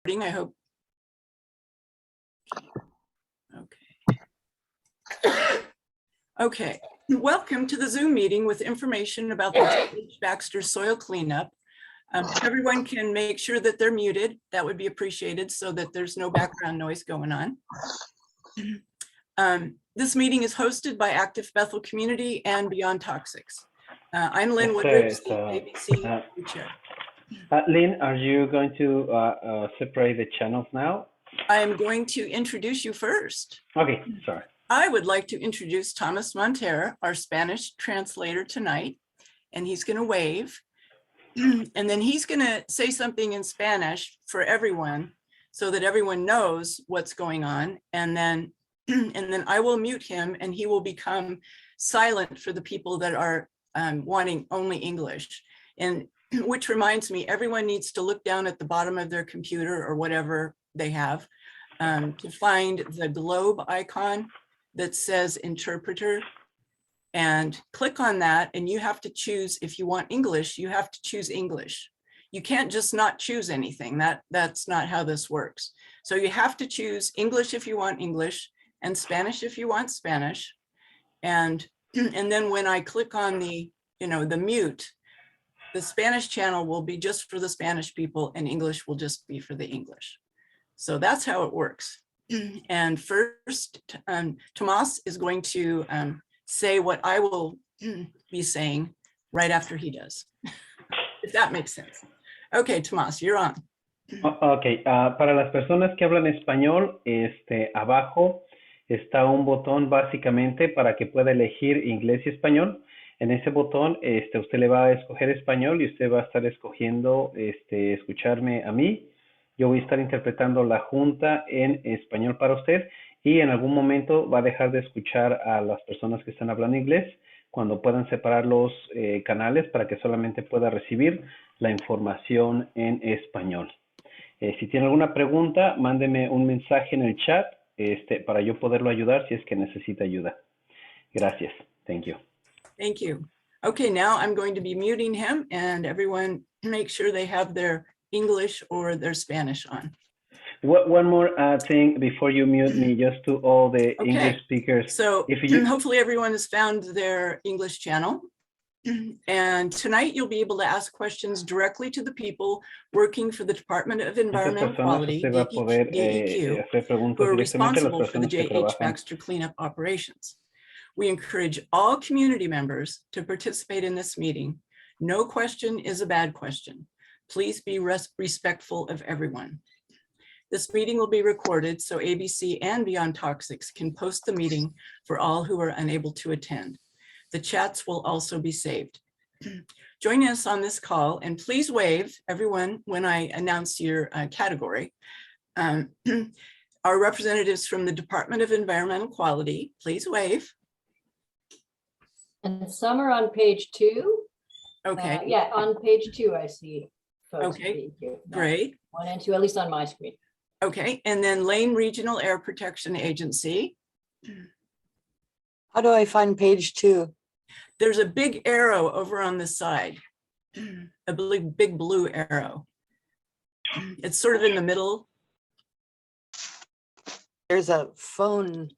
I hope. Okay. Welcome to the Zoom meeting with information about the JH Baxter soil cleanup. If everyone can make sure that they're muted, that would be appreciated so that there's no background noise going on. This meeting is hosted by Active Bethel Community and Beyond Toxics. I'm Lynn Woodridge, the ABC chair. Lynn, are you going to separate the channels now? I'm going to introduce you first. Okay, sorry. I would like to introduce Thomas Monterey, our Spanish translator tonight, and he's going to wave. And then he's going to say something in Spanish for everyone so that everyone knows what's going on. And then I will mute him and he will become silent for the people that are wanting only English. And which reminds me, everyone needs to look down at the bottom of their computer or whatever they have to find the globe icon that says interpreter, and click on that. And you have to choose, if you want English, you have to choose English. You can't just not choose anything. That's not how this works. So you have to choose English if you want English, and Spanish if you want Spanish. And then when I click on the mute, the Spanish channel will be just for the Spanish people and English will just be for the English. So that's how it works. And first, Tomas is going to say what I will be saying right after he does, if that makes sense. Okay, Tomas, you're on. Okay, para las personas que hablan español, abajo está un botón básicamente para que pueda elegir inglés y español. En ese botón usted le va a escoger español y usted va a estar escogiendo escucharme a mí. Yo voy a estar interpretando la junta en español para usted y en algún momento va a dejar de escuchar a las personas que están hablando inglés cuando puedan separar los canales para que solamente pueda recibir la información en español. Si tiene alguna pregunta, mándeme un mensaje en el chat para yo poderlo ayudar si es que necesita ayuda. Gracias. Thank you. Thank you. Okay, now I'm going to be muting him and everyone make sure they have their English or their Spanish on. One more thing before you mute me, just to all the English speakers. So hopefully everyone has found their English channel. And tonight you'll be able to ask questions directly to the people working for the Department of Environmental Quality, DEQ, who are responsible for the JH Baxter cleanup operations. We encourage all community members to participate in this meeting. No question is a bad question. Please be respectful of everyone. This meeting will be recorded so ABC and Beyond Toxics can post the meeting for all who are unable to attend. The chats will also be saved. Join us on this call and please wave everyone when I announce your category. Our representatives from the Department of Environmental Quality, please wave. And some are on page 2. Okay. Yeah, on page 2 I see folks. Okay, great. 1 and 2, at least on my screen. Okay, and then Lane Regional Air Protection Agency. How do I find page 2? There's a big arrow over on the side, a big blue arrow. It's sort of in the middle. There's a phone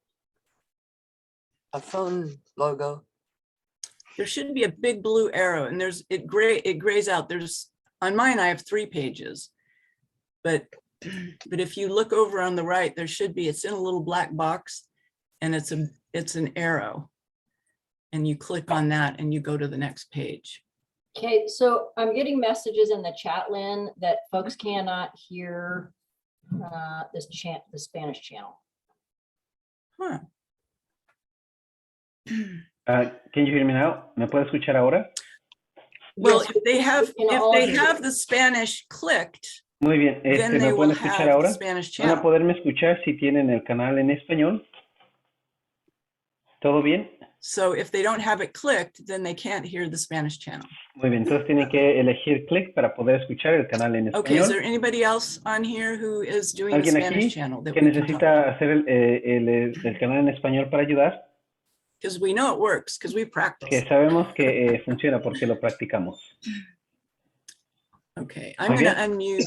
logo. There should be a big blue arrow and it grays out. On mine, I have 3 pages, but if you look over on the right, there should be, it's in a little black box and it's an arrow and you click on that and you go to the next page. Okay, so I'm getting messages in the chat, Lynn, that folks cannot hear the Spanish channel. Huh. Can you hear me now? ¿Me puede escuchar ahora? Well, Yes, if they have the Spanish clicked, Muy bien, then they ¿me will pueden escuchar have ahora? the Spanish ¿Van a channel. poderme escuchar si tienen el canal en español? ¿Todo bien? So if they don't have it clicked, then they can't hear the Spanish channel. Muy bien, entonces tienen que elegir clic para poder escuchar el canal en Okay, is español. there anybody else on here who is doing the ¿Alguien Spanish aquí channel that que we can talk to? necesita hacer el canal en español para ayudar? Because we know it works, because we Que practice. sabemos que funciona porque lo practicamos. Okay, I'm Muy going to bien. unmute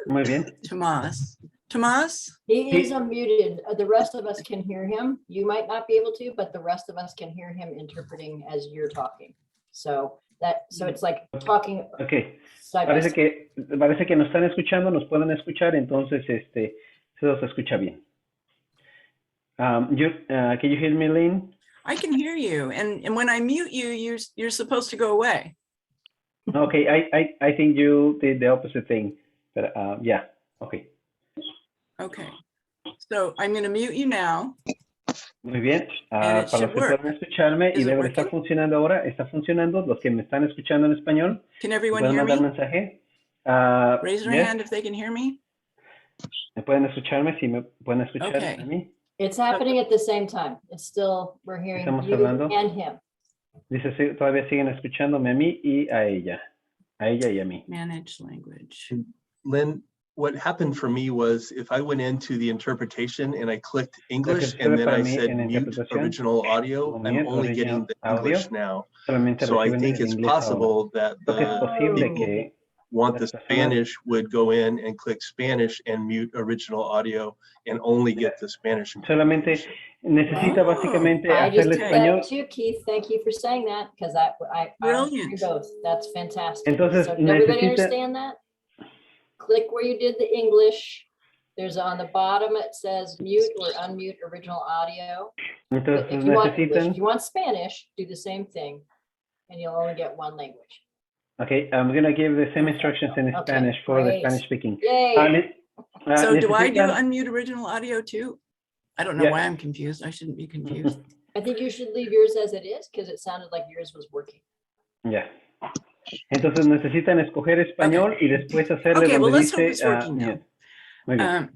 Muy bien. Tomas. Tomas? He is He- unmuted. The rest of us can hear him. You might not be able to, but the rest of us can hear him interpreting as you're talking. So it's like talking Ok. side by side. Parece que nos están escuchando, nos pueden escuchar, entonces se los escucha bien. Can you hear me, Lynn? I can hear you. And when I mute you, you're supposed to go away. Okay, I think you did the opposite thing, but yeah, okay. Okay. So I'm going to mute you now. Muy bien. And it Para should los que work. pueden escucharme y Is it debe de estar working? funcionando ahora, está funcionando. Los que me están escuchando en español, Can ¿me everyone pueden hear mandar me? mensaje? Raise your Yes. hand if they can hear me. ¿Me pueden escucharme? Si me pueden escuchar Okay. a mí. It's happening at the same time. It's still, we're hearing Estamos you hablando. and him. Dice, sí, todavía siguen escuchándome a mí y a ella. A ella y a mí. Manage language. Lynn, what happened for me was if I went into the interpretation and I clicked English sucede and then para I mí said en la mute interpretación, original audio, como I'm mute only getting original the audio, English now. solamente So I reciben think el it's inglés ahora. possible that Creo que es the posible people que want the las personas- Spanish would go in and click Spanish and mute original audio and only get the Spanish. solamente interpretation. necesita básicamente I just hacerle did español. that too, Keith. Thank you for saying that because I Brilliant. both. That's fantastic. Entonces, So did everybody necesita- understand that? Click where you did the English. There's on the bottom, it says mute or unmute original audio. But Entonces if you want English, necesitan. if you want Spanish, do the same thing and you'll only get one language. Okay, I'm gonna give the same instructions in Okay, Spanish for the great. Spanish speaking. Yay. So do I do necesitan- unmute original audio too? I don't know Yeah. why I'm confused. I shouldn't be confused. I think you should leave yours as it is because it sounded like yours was working. Ya. Entonces necesitan escoger español y después hacerle Okay, well, donde let's hope dice it's working now. mute. Muy bien.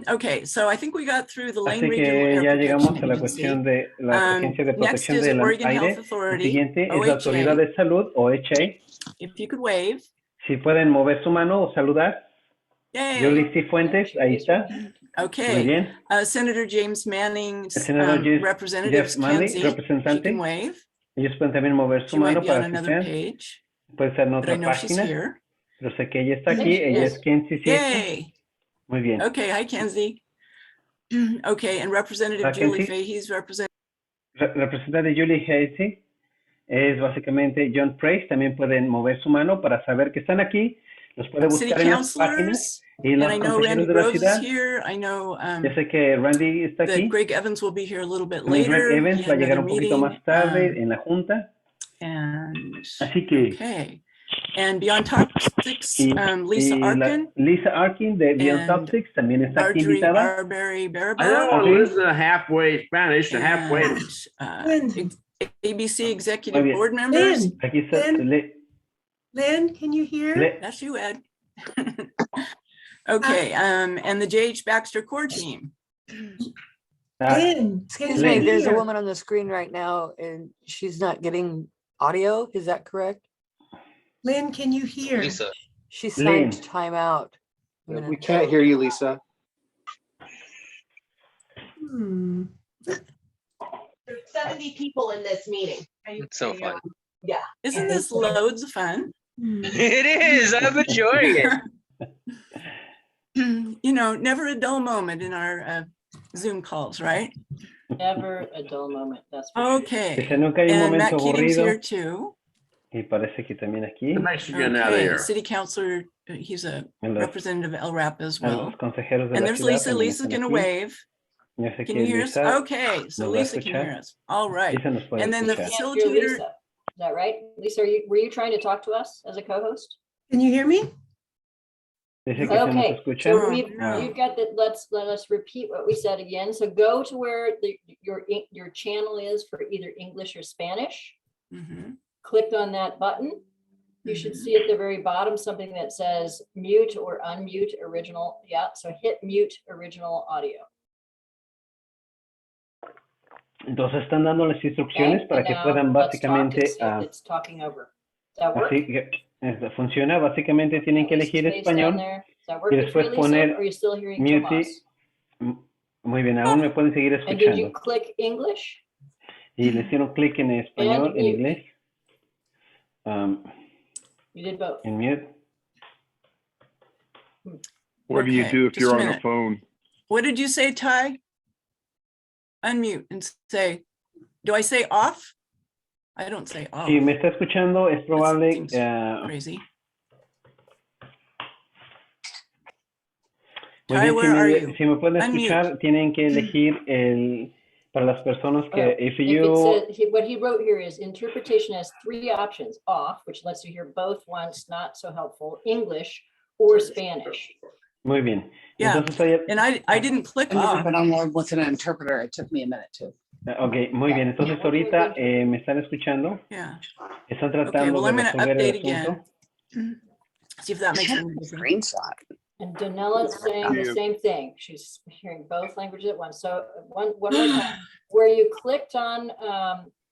Okay, so I think we got through the Lane Así Regional que Air ya llegamos a Protection la Agency. cuestión de la Agencia de Next Protección is del Oregon Aire. Health El Authority, siguiente es la Autoridad OHA. de Salud, OHA. If you could wave. Si pueden mover su mano o saludar. Yay. Yuli Cifuentes, ahí está. Muy Okay. bien. Senator James Manning, El senador Representatives Jeff Manning, Kenzie, she representante. can wave. Ellos pueden también mover su She might mano be on para que another sean. page, Puede ser en but I otra know she's página. here. Pero sé que ella está There aquí. she Ella is. es Kenzie Siesta. Yay. Muy bien. Okay, hi Kenzie. Okay, and Representative Julie Kenzie. Fahey's representative. Representante Julie Hasey es básicamente John Price. También pueden mover su mano para saber que están aquí. Los puede City buscar en las páginas. councilors, Y and los I know Randy consejeros de la Groves is ciudad. here. I know Ya sé que Randy está that aquí. Greg Evans will be here a little bit También later. Greg He Evans had va a llegar another un poquito meeting, más tarde en la junta. And Así que. okay, and Beyond Toxics, Y, Lisa y Arkin, Lisa Arkin de Beyond and Toxics también está aquí Marjorie invitada. Barberry I Barabo, know Okay. Liz halfway Spanish and halfway. and ABC Muy Executive bien. Board members. Lynn, Aquí está. Lynn, can you hear? That's you, Ed. Okay, and the JH Baxter core team. Lynn, Excuse can me, you there's a hear? woman on the screen right now and she's not getting audio. Is that correct? Lynn, can you hear? Lisa, She Lynn. signed timeout. a we minute can't ago. hear you, Lisa. Hmm. There's 70 people in this meeting. It's so fun. Yeah. Isn't this loads of fun? Hmm. It is. I'm enjoying it. You know, never a dull moment in our Zoom calls, right? Never a dull moment. That's for sure. Okay. Dice, nunca hay un And momento Matt Keating's aburrido. here too. Y parece que también aquí. The Mexican out of Okay, here. city councilor, he's a En los, representative of El Rap as a well. los consejeros de And la there's ciudad Lisa. también Lisa's están gonna aquí. wave. Yo sé Can que you hear us? Lisa Okay, so nos va a Lisa can hear escuchar. us. All right. Lisa nos puede And then the We escuchar. can't hear facilitator. Lisa. Is that right? Lisa, were you trying to talk to us as a co-host? Can you hear me? Dice que se nos Okay, escucha. so Ah. you've got that. Let us repeat what we said again. So go to where your channel is for either English or Spanish. Mhm. Clicked on that button. You should see at the very bottom something that says mute or unmute original. Yeah, so hit mute original audio. Entonces están dando las instrucciones Okay, para and que now puedan let's talk and básicamente. see if it's talking over. Does that work? Así que funciona. Básicamente tienen que Lisa's elegir face down español. there. Is that working for después you, Lisa? poner Or are you still hearing mute Tomas? Muy bien, aún me pueden seguir And did you escuchando. click English? Y le hicieron clic en español, And en mute. inglés. You did both. En mute. What do you Okay, do if just you're a on the minute. phone? What did you say, Ty? Unmute and say, do I say off? I don't say off. Si me está escuchando, es probable. seems crazy. Muy Ty, bien, where are you? si me pueden Unmute. escuchar, tienen que elegir para las personas que, if you, What he wrote here is interpretation has 3 options: off, which lets you hear both once, not so helpful, English or Spanish. muy bien. Yeah, Entonces, oye, and I didn't click I've never off. been on with an interpreter. It took me a minute too. ok, muy bien. Entonces, ahorita me están escuchando. Yeah. Están Okay, tratando well, de I'm going to resolver el update again. asunto. See if that makes any difference. Screenshot. And Danella's saying the Yeah. same thing. She's hearing both languages at once. So one more time, where you clicked on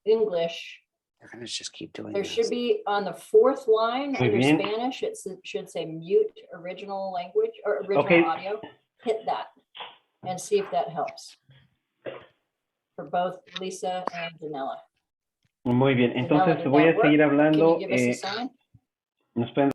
English, They're gonna just keep doing there this. should be on the 4th line Muy under bien. Spanish, should say mute original language or original Okay. audio. Hit that and see if that helps. For both Lisa and Danella. Muy bien. Entonces, did voy that a seguir work? hablando. Can you give us a sign? Nos pueden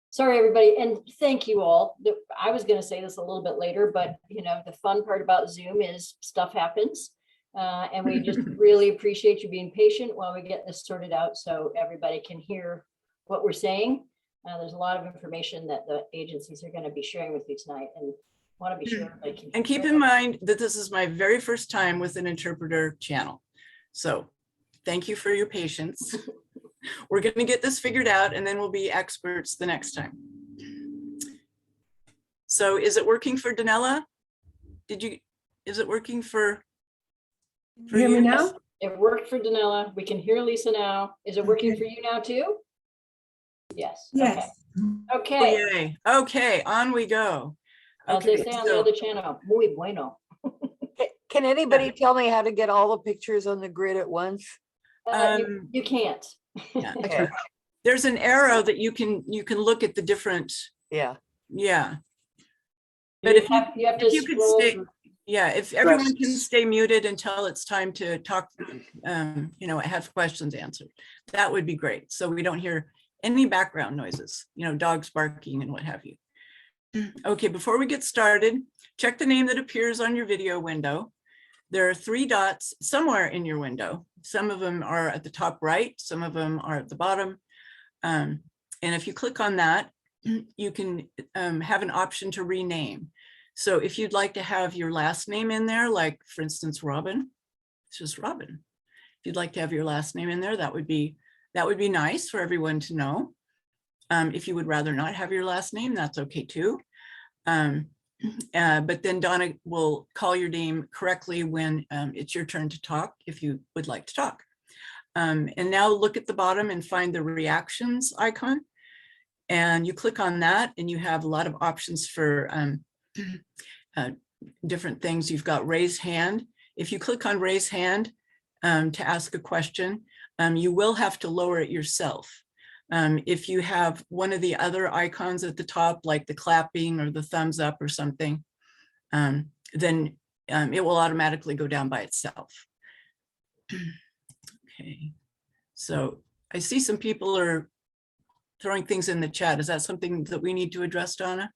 Sorry, everybody, and thank you all. I was going to say this a little bit later, but you know, the fun part about Zoom is stuff happens. And we just really appreciate you being patient while we get this sorted out so everybody can hear what we're saying. There's a lot of information that the agencies are going to be sharing with you tonight, and want to be sure everybody can. And keep hear. in mind that this is my very first time with an interpreter channel. So thank you for your patience. We're going to get this figured out and then we'll be experts the next time. So is it working for Danella? Is it working for You hear me you? now? It worked for Danella. We can hear Lisa now. Is it working for you now too? Yes. Yes. Okay. Oh, Okay. yay. Okay, on we go. As they Okay, say on the so- other channel, muy bueno. Can anybody tell me how to get all the pictures on the grid at once? You can't. yeah. Okay. There's an arrow that you can look at the different, Yeah. yeah. But You if you have to if you could scroll stay, through. yeah, if everyone can stay muted until it's time to talk, you know, have questions answered, that would be great. So we don't hear any background noises, you know, dogs barking and what have you. Okay, before we get started, check the name that appears on your video window. There are 3 dots somewhere in your window. Some of them are at the top right, some of them are at the bottom. And if you click on that, you can have an option to rename. So if you'd like to have your last name in there, like for instance, Robin, it's just Robin. If you'd like to have your last name in there, that would be nice for everyone to know. If you would rather not have your last name, that's okay too. But then Donna will call your name correctly when it's your turn to talk, if you would like to talk. And now look at the bottom and find the reactions icon. And you click on that and you have a lot of options for different things. You've got raise hand. If you click on raise hand to ask a question, you will have to lower it yourself. If you have one of the other icons at the top, like the clapping or the thumbs up or something, then it will automatically go down by itself. Okay, so I see some people are throwing things in the chat. Is that something that we need to address, Donna?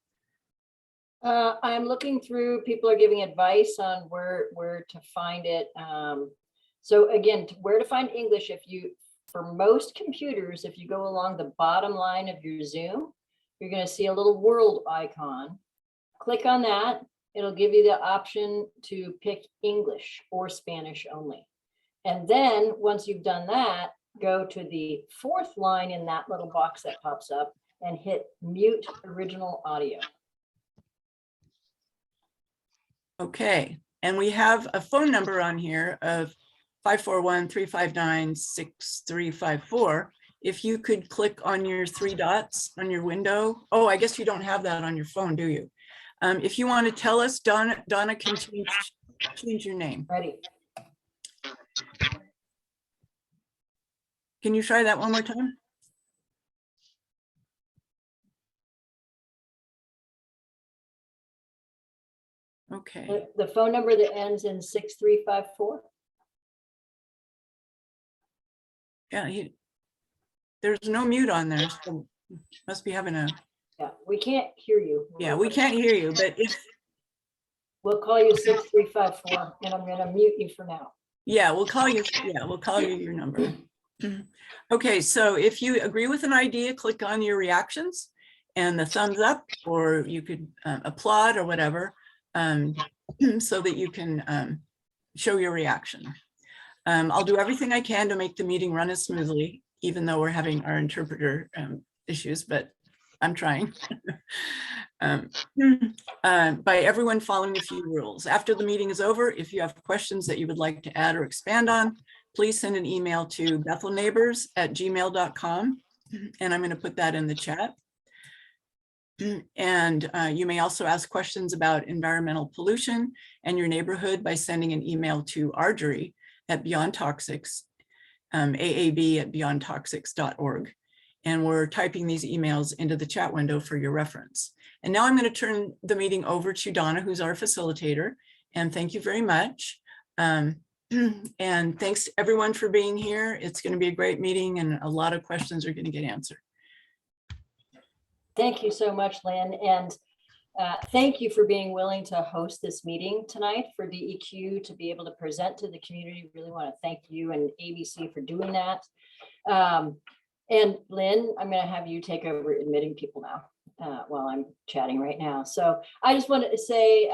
I'm looking through, people are giving advice on where to find it. So again, where to find English, for most computers, if you go along the bottom line of your Zoom, you're going to see a little world icon. Click on that. It'll give you the option to pick English or Spanish only. And then once you've done that, go to the 4th line in that little box that pops up and hit mute original audio. Okay, and we have a phone number on here of 541-359-6354. If you could click on your 3 dots on your window. Oh, I guess you don't have that on your phone, do you? If you want to tell us, Donna can change your name. Ready? Can you try that one more time? Okay. The phone number that ends in 6354. Yeah, there's no mute on there, so must be having a Yeah, we can't hear you. Yeah, we can't hear you, but if, We'll call you 6354, and I'm gonna mute you for now. yeah, we'll call you your number. Okay, so if you agree with an idea, click on your reactions and the thumbs up, or you could applaud or whatever, so that you can show your reaction. I'll do everything I can to make the meeting run as smoothly, even though we're having our interpreter issues, but I'm trying. By everyone following a few rules. After the meeting is over, if you have questions that you would like to add or expand on, please send an email to bethelneighbors@gmail.com, and I'm going to put that in the chat. And you may also ask questions about environmental pollution and your neighborhood by sending an email to argery@beyondtoxics, aab@beyondtoxics.org. And we're typing these emails into the chat window for your reference. And now I'm going to turn the meeting over to Donna, who's our facilitator. And thank you very much. And thanks to everyone for being here. It's going to be a great meeting and a lot of questions are going to get answered. Thank you so much, Lynn. And thank you for being willing to host this meeting tonight for DEQ to be able to present to the community. Really want to thank you and ABC for doing that. And Lynn, I'm going to have you take over admitting people now while I'm chatting right now. So I just wanted to say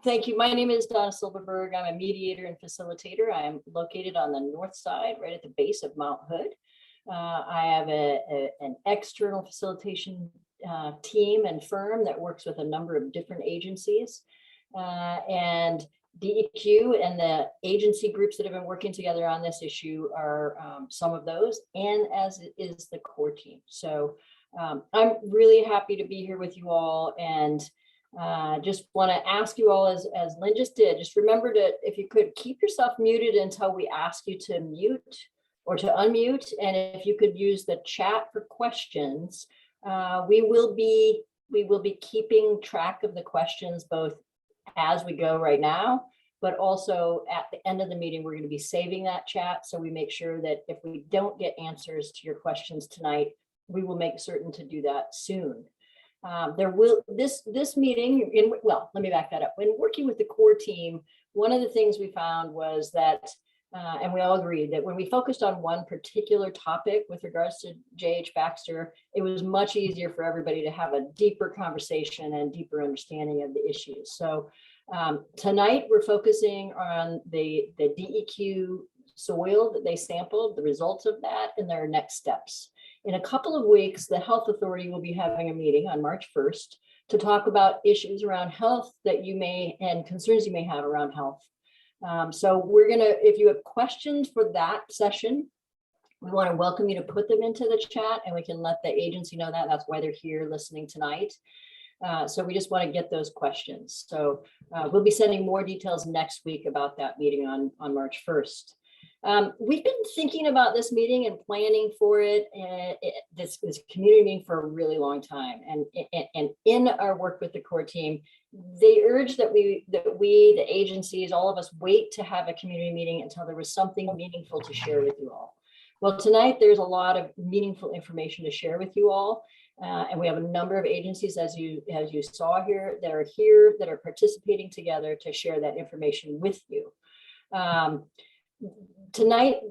thank you. My name is Donna Silverberg. I'm a mediator and facilitator. I am located on the north side, right at the base of Mount Hood. I have an external facilitation team and firm that works with a number of different agencies. And DEQ and the agency groups that have been working together on this issue are some of those, and as is the core team. So I'm really happy to be here with you all, and just want to ask you all, as Lynn just did, just remember to, if you could, keep yourself muted until we ask you to mute or to unmute, and if you could use the chat for questions. We will be keeping track of the questions both as we go right now, but also at the end of the meeting, we're going to be saving that chat. So we make sure that if we don't get answers to your questions tonight, we will make certain to do that soon. There will, this meeting, well, let me back that up. When working with the core team, one of the things we found was that, and we all agreed that when we focused on one particular topic with regards to JH Baxter, it was much easier for everybody to have a deeper conversation and deeper understanding of the issues. So tonight we're focusing on the DEQ soil that they sampled, the results of that, and their next steps. In a couple of weeks, the Health Authority will be having a meeting on March 1st to talk about issues around health that you may, and concerns you may have around health. So we're gonna, if you have questions for that session, we want to welcome you to put them into the chat, and we can let the agency know that. That's why they're here listening tonight. So we just want to get those questions. So we'll be sending more details next week about that meeting on March 1st. We've been thinking about this meeting and planning for it, this community meeting, for a really long time. And in our work with the core team, they urged that we, the agencies, all of us, wait to have a community meeting until there was something meaningful to share with you all. Well, tonight there's a lot of meaningful information to share with you all. And we have a number of agencies, as you saw here, that are participating together to share that information with you. Tonight,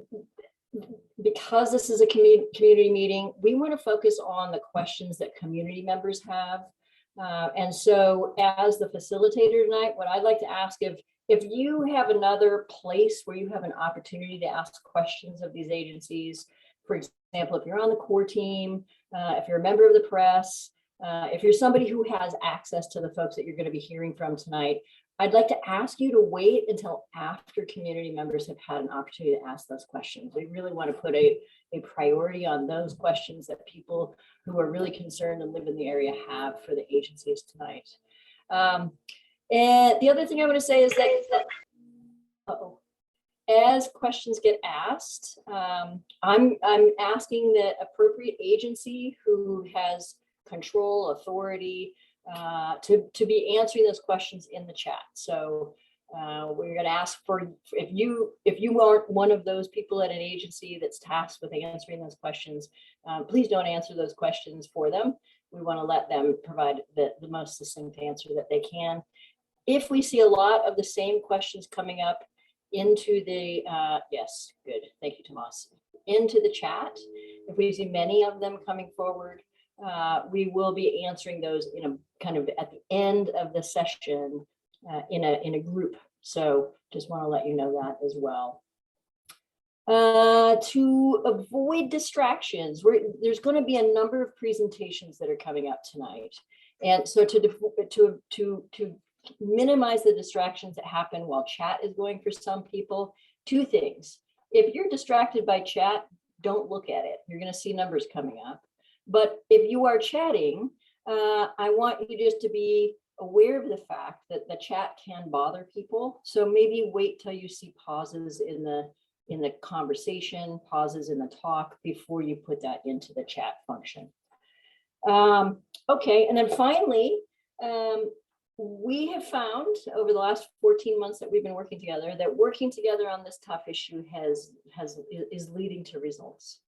because this is a community meeting, we want to focus on the questions that community members have. And so as the facilitator tonight, what I'd like to ask, if you have another place where you have an opportunity to ask questions of these agencies, for example, if you're on the core team, if you're a member of the press, if you're somebody who has access to the folks that you're going to be hearing from tonight, I'd like to ask you to wait until after community members have had an opportunity to ask those questions. We really want to put a priority on those questions that people who are really concerned and live in the area have for the agencies tonight. And the other thing I want to say is that as questions get asked, I'm asking the appropriate agency who has control, authority, to be answering those questions in the chat. So we're going to ask for, if you aren't one of those people at an agency that's tasked with answering those questions, please don't answer those questions for them. we want to let them provide the most succinct answer that they can. If we see a lot of the same questions coming up into the, yes, good, thank you, Tomas, into the chat, if we see many of them coming forward, we will be answering those in a kind of at the end of the session in a group. So just want to let you know that as well. To avoid distractions, there's going to be a number of presentations that are coming up tonight. And so to minimize the distractions that happen while chat is going for some people, two things. If you're distracted by chat, don't look at it. You're going to see numbers coming up. But if you are chatting, I want you just to be aware of the fact that the chat can bother people. So maybe wait till you see pauses in the conversation, pauses in the talk before you put that into the chat function. Okay, and then finally, we have found over the last 14 months that we've been working together that working together on this tough issue is leading to results.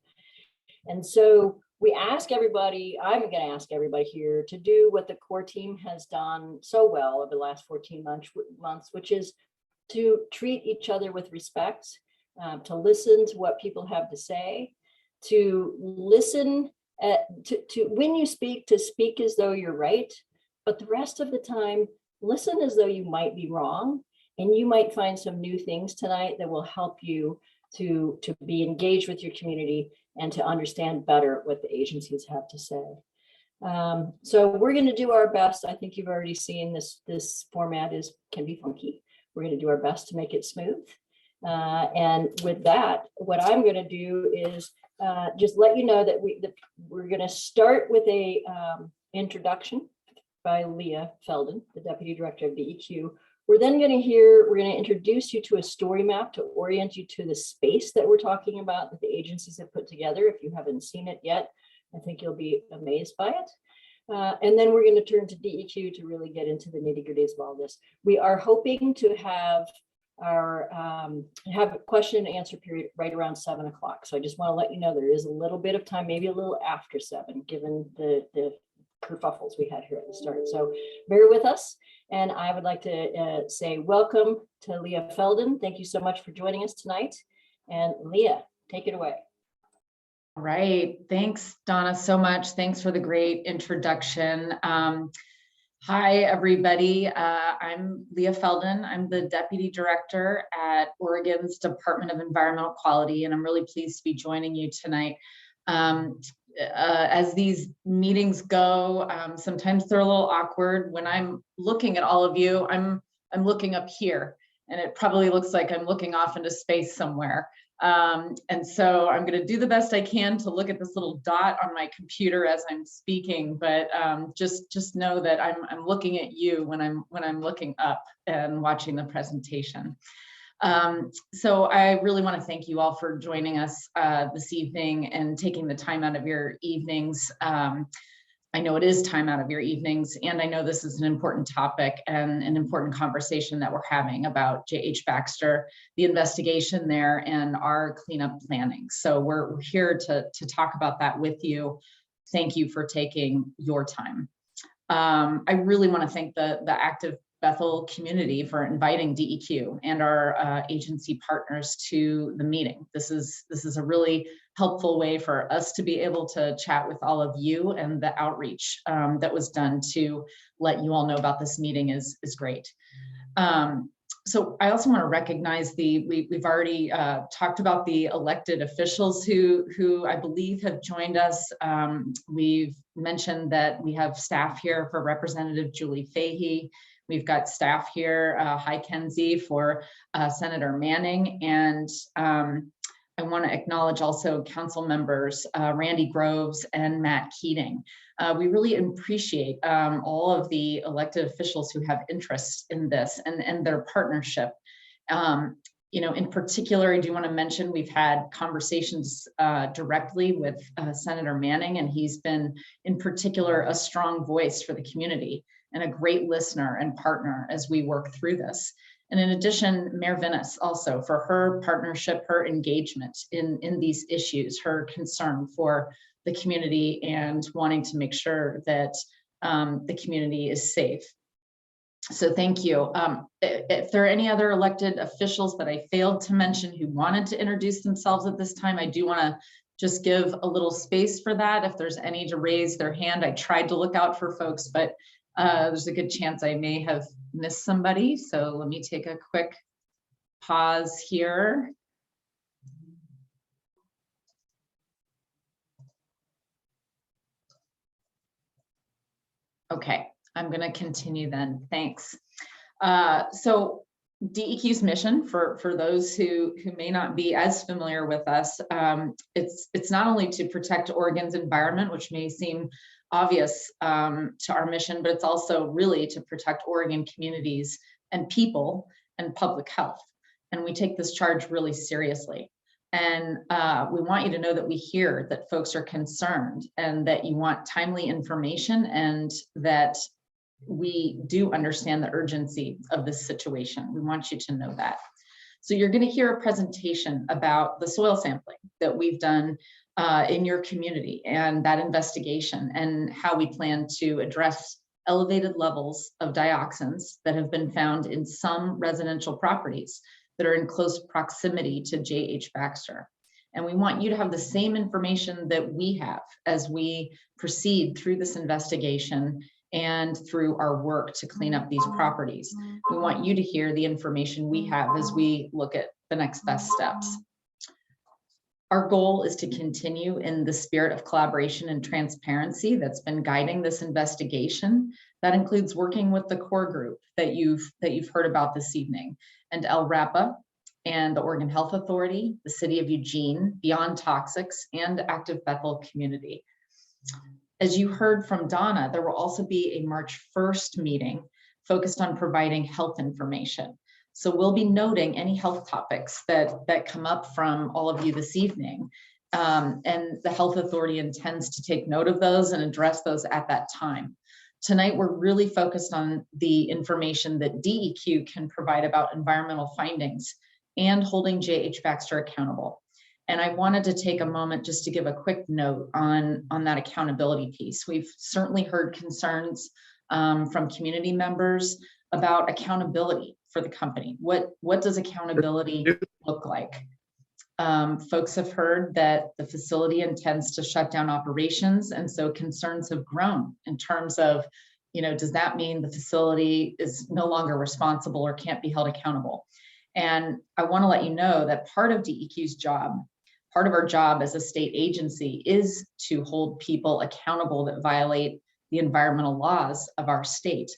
And so we ask everybody, I'm going to ask everybody here to do what the core team has done so well over the last 14 months, which is to treat each other with respect, to listen to what people have to say, to listen, to when you speak, to speak as though you're right, but the rest of the time, listen as though you might be wrong, and you might find some new things tonight that will help you to be engaged with your community and to understand better what the agencies have to say. So we're going to do our best. I think you've already seen this format can be funky. We're going to do our best to make it smooth. And with that, what I'm going to do is just let you know that we're going to start with a introduction by Leah Felden, the Deputy Director of DEQ. We're then going to introduce you to a story map to orient you to the space that we're talking about that the agencies have put together. If you haven't seen it yet, I think you'll be amazed by it. And then we're going to turn to DEQ to really get into the nitty-gritties of all this. We are hoping to have our have a question and answer period right around 7 o'clock. So I just want to let you know there is a little bit of time, maybe a little after 7, given the kerfuffles we had here at the start. So bear with us. And I would like to say welcome to Leah Felden. Thank you so much for joining us tonight. And Leah, take it away. All right. Thanks, Donna, so much. Thanks for the great introduction. Hi, everybody. I'm Leah Felden. I'm the Deputy Director at Oregon's Department of Environmental Quality, and I'm really pleased to be joining you tonight. As these meetings go, sometimes they're a little awkward. When I'm looking at all of you, I'm looking up here, and it probably looks like I'm looking off into space somewhere. And so I'm going to do the best I can to look at this little dot on my computer as I'm speaking, but just know that I'm looking at you when I'm looking up and watching the presentation. So I really want to thank you all for joining us this evening and taking the time out of your evenings. I know it is time out of your evenings, and I know this is an important topic and an important conversation that we're having about JH Baxter, the investigation there, and our cleanup planning. So we're here to talk about that with you. Thank you for taking your time. I really want to thank the active Bethel community for inviting DEQ and our agency partners to the meeting. This is a really helpful way for us to be able to chat with all of you, and the outreach that was done to let you all know about this meeting is great. So I also want to recognize we've already talked about the elected officials who I believe have joined us. We've mentioned that we have staff here for Representative Julie Fahey. We've got staff here, hi Kenzie, for Senator Manning, and I want to acknowledge also council members Randy Groves and Matt Keating. We really appreciate all of the elected officials who have interest in this and their partnership. You know, in particular, I do want to mention we've had conversations directly with Senator Manning, and he's been in particular a strong voice for the community and a great listener and partner as we work through this. And in addition, Mayor Vinnis also for her partnership, her engagement in these issues, her concern for the community and wanting to make sure that the community is safe. So thank you. If there are any other elected officials that I failed to mention who wanted to introduce themselves at this time, I do want to just give a little space for that. If there's any to raise their hand, I tried to look out for folks, but there's a good chance I may have missed somebody. So let me take a quick pause here. Okay, I'm going to continue then. Thanks. So DEQ's mission, for those who may not be as familiar with us, it's not only to protect Oregon's environment, which may seem obvious to our mission, but it's also really to protect Oregon communities and people and public health. And we take this charge really seriously. And we want you to know that we hear that folks are concerned and that you want timely information and that we do understand the urgency of this situation. We want you to know that. So you're going to hear a presentation about the soil sampling that we've done in your community and that investigation and how we plan to address elevated levels of dioxins that have been found in some residential properties that are in close proximity to JH Baxter. And we want you to have the same information that we have as we proceed through this investigation and through our work to clean up these properties. We want you to hear the information we have as we look at the next best steps. Our goal is to continue in the spirit of collaboration and transparency that's been guiding this investigation. That includes working with the core group that you've heard about this evening, and LRAPA, and the Oregon Health Authority, the City of Eugene, Beyond Toxics, and Active Bethel community. As you heard from Donna, there will also be a March 1st meeting focused on providing health information. So we'll be noting any health topics that come up from all of you this evening. And the Health Authority intends to take note of those and address those at that time. Tonight, we're really focused on the information that DEQ can provide about environmental findings and holding JH Baxter accountable. And I wanted to take a moment just to give a quick note on that accountability piece. We've certainly heard concerns from community members about accountability for the company. What does accountability look like? Folks have heard that the facility intends to shut down operations, and so concerns have grown in terms of, does that mean the facility is no longer responsible or can't be held accountable? And I want to let you know that part of DEQ's job, part of our job as a state agency, is to hold people accountable that violate the environmental laws of our state.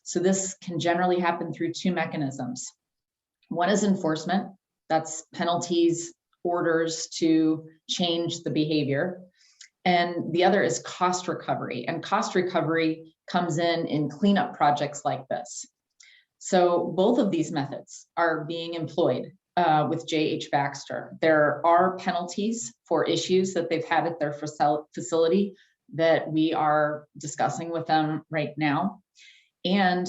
So this can generally happen through two mechanisms. One is enforcement. That's penalties, orders to change the behavior. And the other is cost recovery. And cost recovery comes in cleanup projects like this. So both of these methods are being employed with JH Baxter. There are penalties for issues that they've had at their facility that we are discussing with them right now. And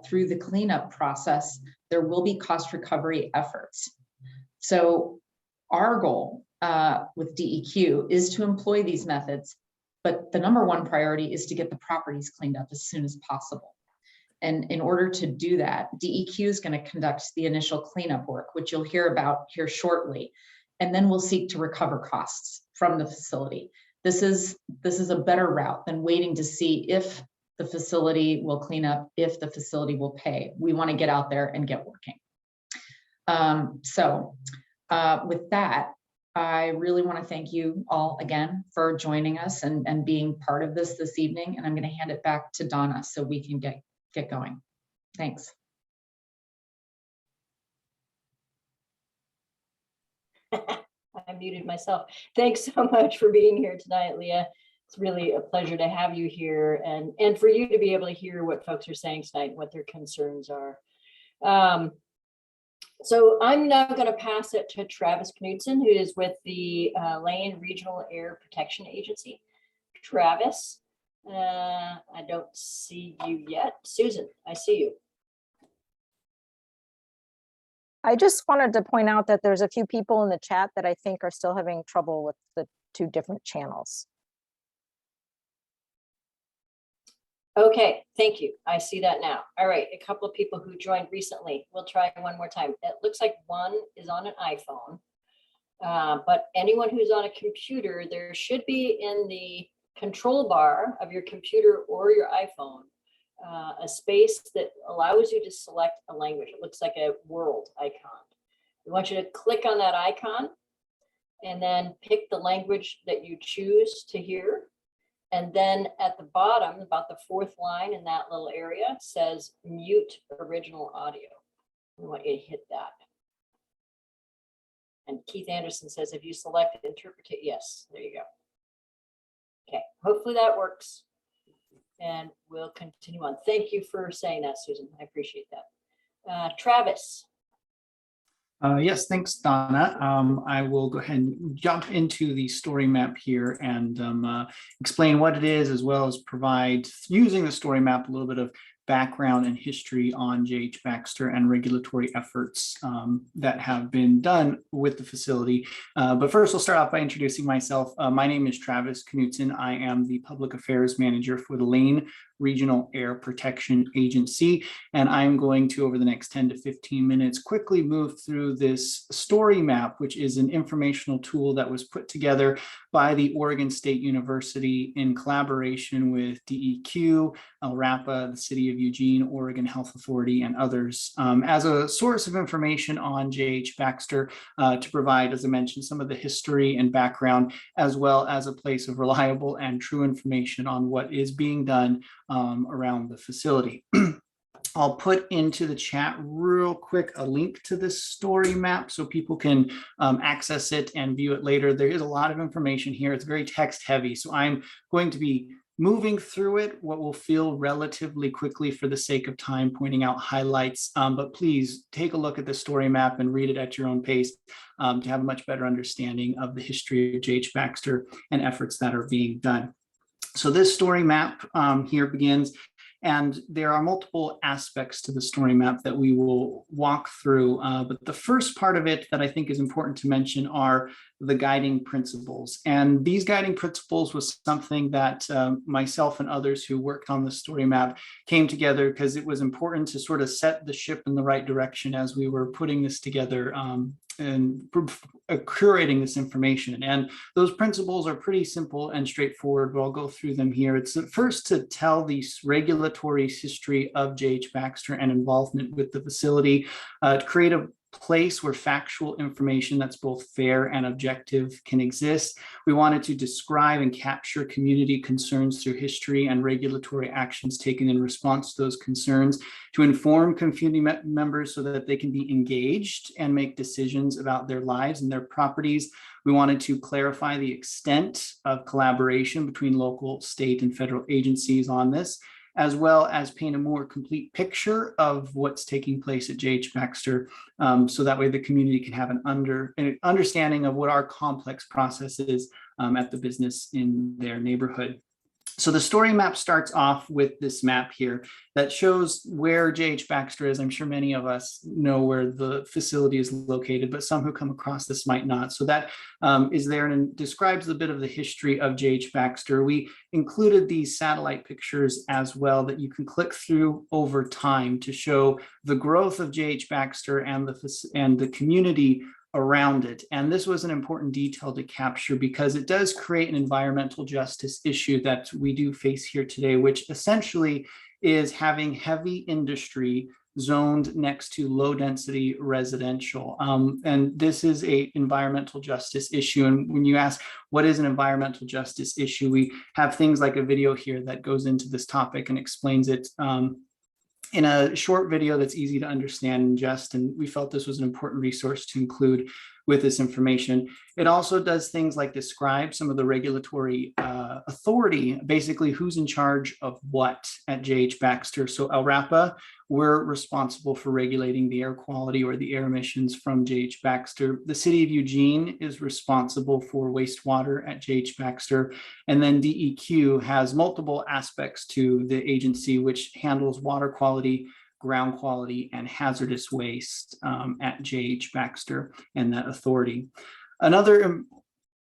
through the cleanup process, there will be cost recovery efforts. So our goal with DEQ is to employ these methods, but the number one priority is to get the properties cleaned up as soon as possible. And in order to do that, DEQ is going to conduct the initial cleanup work, which you'll hear about here shortly. And then we'll seek to recover costs from the facility. This is a better route than waiting to see if the facility will clean up, if the facility will pay. We want to get out there and get working. With that, I really want to thank you all again for joining us and being part of this evening. And I'm going to hand it back to Donna so we can get going. Thanks. I muted myself. Thanks so much for being here tonight, Leah. It's really a pleasure to have you here and for you to be able to hear what folks are saying tonight, what their concerns are. So I'm now going to pass it to Travis Knudsen, who is with the Lane Regional Air Protection Agency. Travis, I don't see you yet. Susan, I see you. I just wanted to point out that there's a few people in the chat that I think are still having trouble with the to different channels. Okay, thank you. I see that now. All right, a couple of people who joined recently. We'll try one more time. It looks like one is on an iPhone. But anyone who's on a computer, there should be in the control bar of your computer or your iPhone, a space that allows you to select a language. It looks like a world icon. We want you to click on that icon and then pick the language that you choose to hear. And then at the bottom, about the fourth line in that little area, says mute original audio. We want you to hit that. And Keith Anderson says, if you select interpret, yes, there you go. Okay, hopefully that works. And we'll continue on. Thank you for saying that, Susan. I appreciate that. Travis. Yes, thanks, Donna. I will go ahead and jump into the story map here and explain what it is, as well as provide, using the story map, a little bit of background and history on JH Baxter and regulatory efforts that have been done with the facility. But first, I'll start off by introducing myself. My name is Travis Knutson. I am the Public Affairs Manager for the Lane Regional Air Protection Agency, and I'm going to, over the next 10 to 15 minutes, quickly move through this story map, which is an informational tool that was put together by the Oregon State University in collaboration with DEQ, LRAPA, the City of Eugene, Oregon Health Authority, and others, as a source of information on JH Baxter, to provide, as I mentioned, some of the history and background, as well as a place of reliable and true information on what is being done around the facility. I'll put into the chat real quick a link to this story map so people can access it and view it later. There is a lot of information here. It's very text heavy, so I'm going to be moving through it, what will feel relatively quickly for the sake of time, pointing out highlights, but please take a look at the story map and read it at your own pace to have a much better understanding of the history of JH Baxter and efforts that are being done. So this story map here begins, and there are multiple aspects to the story map that we will walk through. But the first part of it that I think is important to mention are the guiding principles. And these guiding principles was something that myself and others who worked on the story map came together because it was important to sort of set the ship in the right direction as we were putting this together and curating this information. And those principles are pretty simple and straightforward, but I'll go through them here. It's first to tell the regulatory history of JH Baxter and involvement with the facility, to create a place where factual information that's both fair and objective can exist. We wanted to describe and capture community concerns through history and regulatory actions taken in response to those concerns, to inform community members so that they can be engaged and make decisions about their lives and their properties. We wanted to clarify the extent of collaboration between local, state, and federal agencies on this, as well as paint a more complete picture of what's taking place at JH Baxter, so that way the community can have an understanding of what our complex process is at the business in their neighborhood. So the story map starts off with this map here that shows where JH Baxter is. I'm sure many of us know where the facility is located, but some who come across this might not. So that is there and describes a bit of the history of JH Baxter. We included these satellite pictures as well that you can click through over time to show the growth of JH Baxter and the community around it. And this was an important detail to capture because it does create an environmental justice issue that we do face here today, which essentially is having heavy industry zoned next to low density residential. And this is an environmental justice issue. And when you ask, what is an environmental justice issue? We have things like a video here that goes into this topic and explains it in a short video that's easy to understand and just, and we felt this was an important resource to include with this information. It also does things like describe some of the regulatory authority, basically who's in charge of what at JH Baxter. So LRAPA, we're responsible for regulating the air quality or the air emissions from JH Baxter. The City of Eugene is responsible for wastewater at JH Baxter. And then DEQ has multiple aspects to the agency, which handles water quality, ground quality, and hazardous waste at JH Baxter and that authority. Another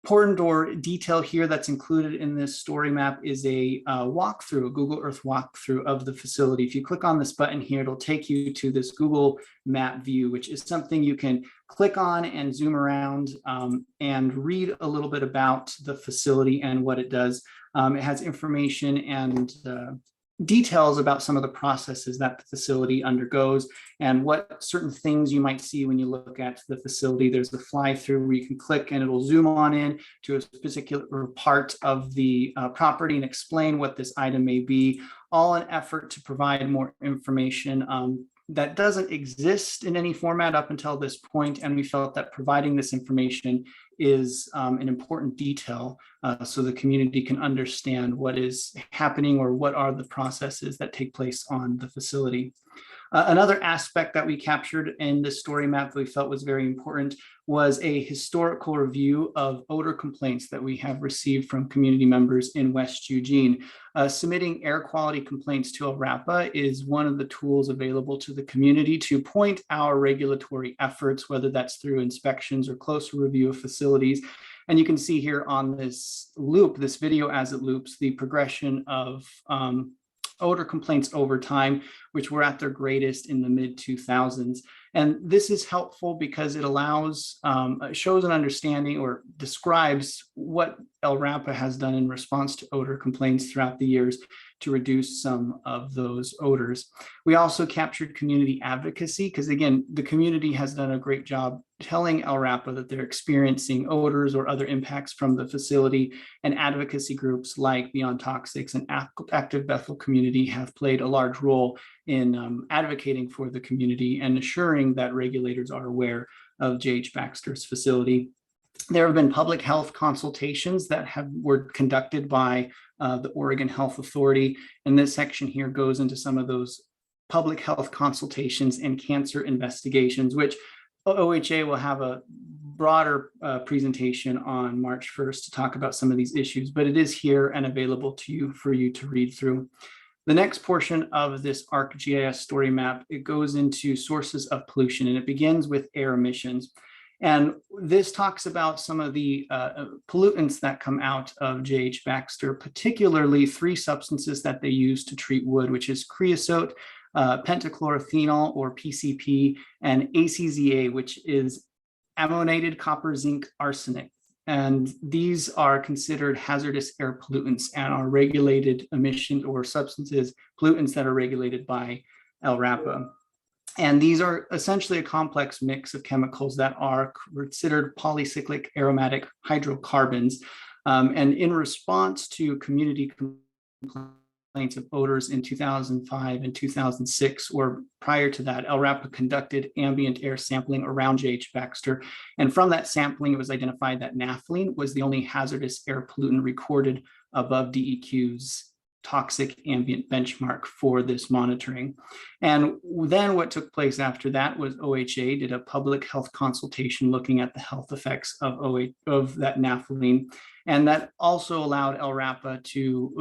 important or detail here that's included in this story map is a walkthrough, a Google Earth walkthrough of the facility. If you click on this button here, it'll take you to this Google map view, which is something you can click on and zoom around and read a little bit about the facility and what it does. It has information and details about some of the processes that the facility undergoes and what certain things you might see when you look at the facility. There's a fly through where you can click and it'll zoom on in to a particular part of the property and explain what this item may be, all an effort to provide more information that doesn't exist in any format up until this point. And we felt that providing this information is an important detail so the community can understand what is happening or what are the processes that take place on the facility. Another aspect that we captured in this story map that we felt was very important was a historical review of odor complaints that we have received from community members in West Eugene. Submitting air quality complaints to LRAPA is one of the tools available to the community to point our regulatory efforts, whether that's through inspections or closer review of facilities. And you can see here on this loop, this video as it loops, the progression of odor complaints over time, which were at their greatest in the mid-2000s. And this is helpful because it allows, shows an understanding or describes what LRAPA has done in response to odor complaints throughout the years to reduce some of those odors. We also captured community advocacy because, again, the community has done a great job telling LRAPA that they're experiencing odors or other impacts from the facility, and advocacy groups like Beyond Toxics and Active Bethel Community have played a large role in advocating for the community and assuring that regulators are aware of JH Baxter's facility. There have been public health consultations that were conducted by the Oregon Health Authority, and this section here goes into some of those public health consultations and cancer investigations, which OHA will have a broader presentation on March 1st to talk about some of these issues, but it is here and available to you for you to read through. The next portion of this ArcGIS story map, it goes into sources of pollution, and it begins with air emissions. And this talks about some of the pollutants that come out of JH Baxter, particularly 3 substances that they use to treat wood, which is creosote, pentachlorophenol or PCP, and ACZA, which is ammoniated copper zinc arsenic. And these are considered hazardous air pollutants and are regulated emissions or substances, pollutants that are regulated by LRAPA. And these are essentially a complex mix of chemicals that are considered polycyclic aromatic hydrocarbons. And in response to community complaints of odors in 2005 and 2006, or prior to that, LRAPA conducted ambient air sampling around JH Baxter. And from that sampling, it was identified that naphthalene was the only hazardous air pollutant recorded above DEQ's toxic ambient benchmark for this monitoring. And then what took place after that was OHA did a public health consultation looking at the health effects of that naphthalene. And that also allowed LRAPA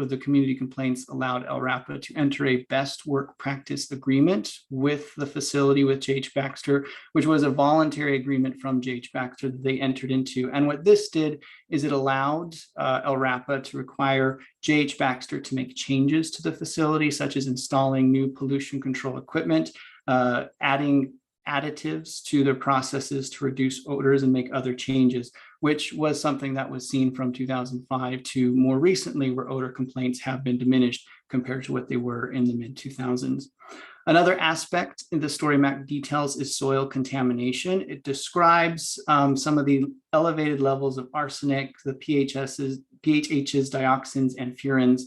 the community complaints allowed LRAPA to enter a best work practice agreement with the facility with JH Baxter, which was a voluntary agreement from JH Baxter that they entered into. And what this did is it allowed LRAPA to require JH Baxter to make changes to the facility, such as installing new pollution control equipment, adding additives to their processes to reduce odors and make other changes, which was something that was seen from 2005 to more recently, where odor complaints have been diminished compared to what they were in the mid-2000s. Another aspect in the story map details is soil contamination. It describes some of the elevated levels of arsenic, the PHHs, dioxins, and furans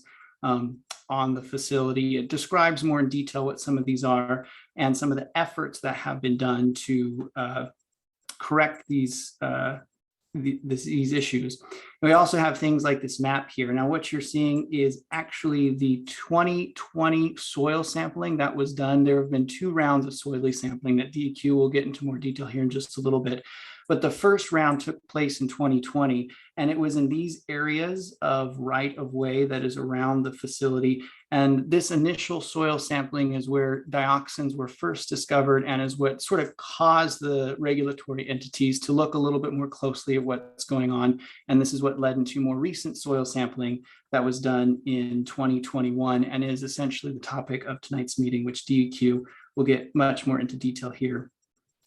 on the facility. It describes more in detail what some of these are and some of the efforts that have been done to correct these issues. And we also have things like this map here. Now, what you're seeing is actually the 2020 soil sampling that was done. There have been 2 rounds of soil sampling that DEQ will get into more detail here in just a little bit. But the first round took place in 2020, and it was in these areas of right of way that is around the facility. And this initial soil sampling is where dioxins were first discovered and is what sort of caused the regulatory entities to look a little bit more closely at what's going on. And this is what led into more recent soil sampling that was done in 2021 and is essentially the topic of tonight's meeting, which DEQ will get much more into detail here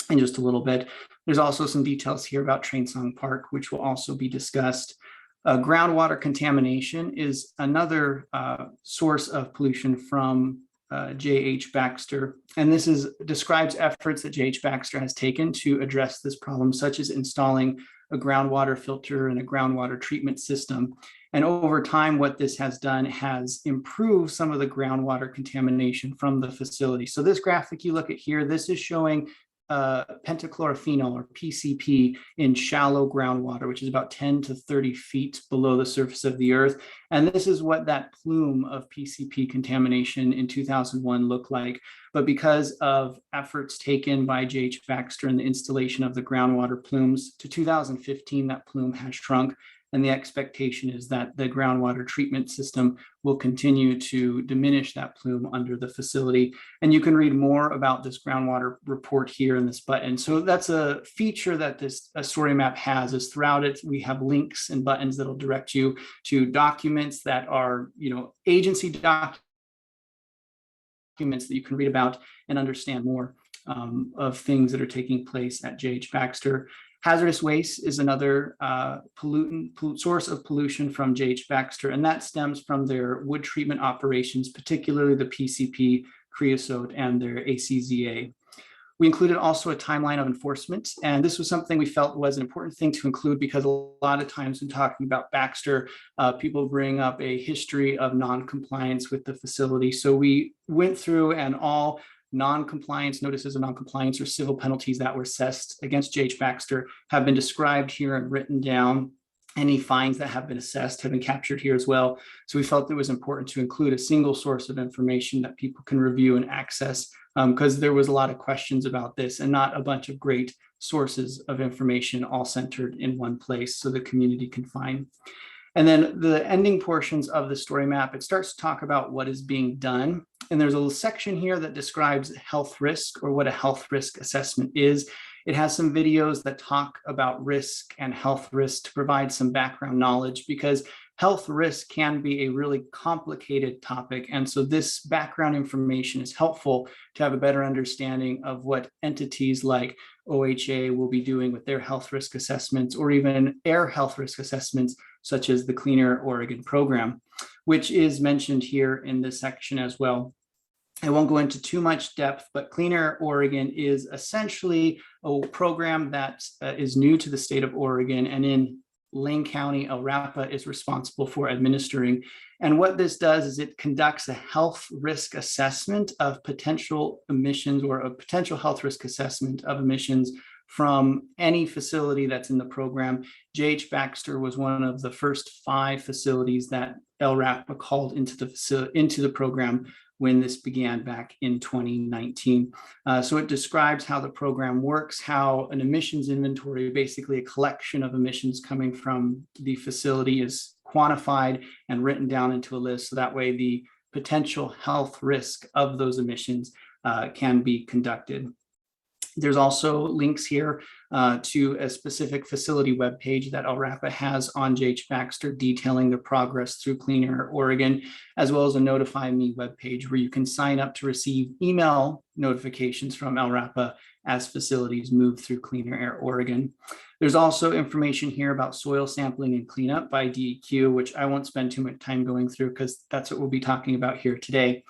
in just a little bit. There's also some details here about Train Song Park, which will also be discussed. Groundwater contamination is another source of pollution from JH Baxter. And this describes efforts that JH Baxter has taken to address this problem, such as installing a groundwater filter and a groundwater treatment system. And over time, what this has done has improved some of the groundwater contamination from the facility. So this graphic you look at here, this is showing pentachlorophenol or PCP in shallow groundwater, which is about 10 to 30 feet below the surface of the earth. And this is what that plume of PCP contamination in 2001 looked like. But because of efforts taken by JH Baxter in the installation of the groundwater plumes to 2015, that plume has shrunk. And the expectation is that the groundwater treatment system will continue to diminish that plume under the facility. And you can read more about this groundwater report here in this button. So that's a feature that this story map has, is throughout it, we have links and buttons that'll direct you to documents that are, agency documents that you can read about and understand more of things that are taking place at JH Baxter. Hazardous waste is another source of pollution from JH Baxter, and that stems from their wood treatment operations, particularly the PCP, creosote, and their ACZA. We included also a timeline of enforcement, and this was something we felt was an important thing to include because a lot of times when talking about Baxter, people bring up a history of non-compliance with the facility. So we went through and all non-compliance notices of non-compliance or civil penalties that were assessed against JH Baxter have been described here and written down. Any fines that have been assessed have been captured here as well. So we felt it was important to include a single source of information that people can review and access because there was a lot of questions about this and not a bunch of great sources of information all centered in one place so the community can find. And then the ending portions of the story map, it starts to talk about what is being done. And there's a little section here that describes health risk or what a health risk assessment is. It has some videos that talk about risk and health risk to provide some background knowledge because health risk can be a really complicated topic. And so this background information is helpful to have a better understanding of what entities like OHA will be doing with their health risk assessments or even air health risk assessments, such as the Clean Air Oregon program, which is mentioned here in this section as well. I won't go into too much depth, but Clean Air Oregon is essentially a program that is new to the state of Oregon, and in Lane County, Aromatic is responsible for administering. And what this does is it conducts a health risk assessment of potential emissions or a potential health risk assessment of emissions from any facility that's in the program. JH Baxter was one of the first 5 facilities that LRAPA called into the program when this began back in 2019. So it describes how the program works, how an emissions inventory, basically a collection of emissions coming from the facility, is quantified and written down into a list. So that way the potential health risk of those emissions can be conducted. There's also links here to a specific facility webpage that LRAPA has on JH Baxter detailing the progress through Clean Air Oregon, as well as a Notify Me webpage where you can sign up to receive email notifications from LRAPA as facilities move through Clean Air Oregon. There's also information here about soil sampling and cleanup by DEQ, which I won't spend too much time going through because that's what we'll be talking about here today.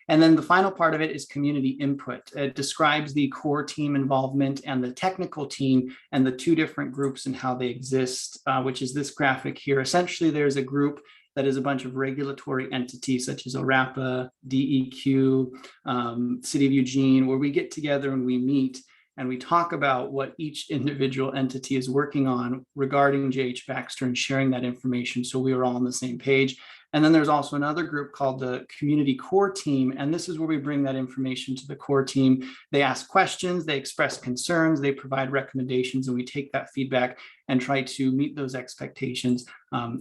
And then the final part of it is community input. It describes the core team involvement and the technical team and the 2 different groups and how they exist, which is this graphic here. Essentially, there's a group that is a bunch of regulatory entities such as ORAPA, DEQ, City of Eugene, where we get together and we meet and we talk about what each individual entity is working on regarding JH Baxter and sharing that information so we are all on the same page. And then there's also another group called the Community Core Team, and this is where we bring that information to the core team. They ask questions, they express concerns, they provide recommendations, and we take that feedback and try to meet those expectations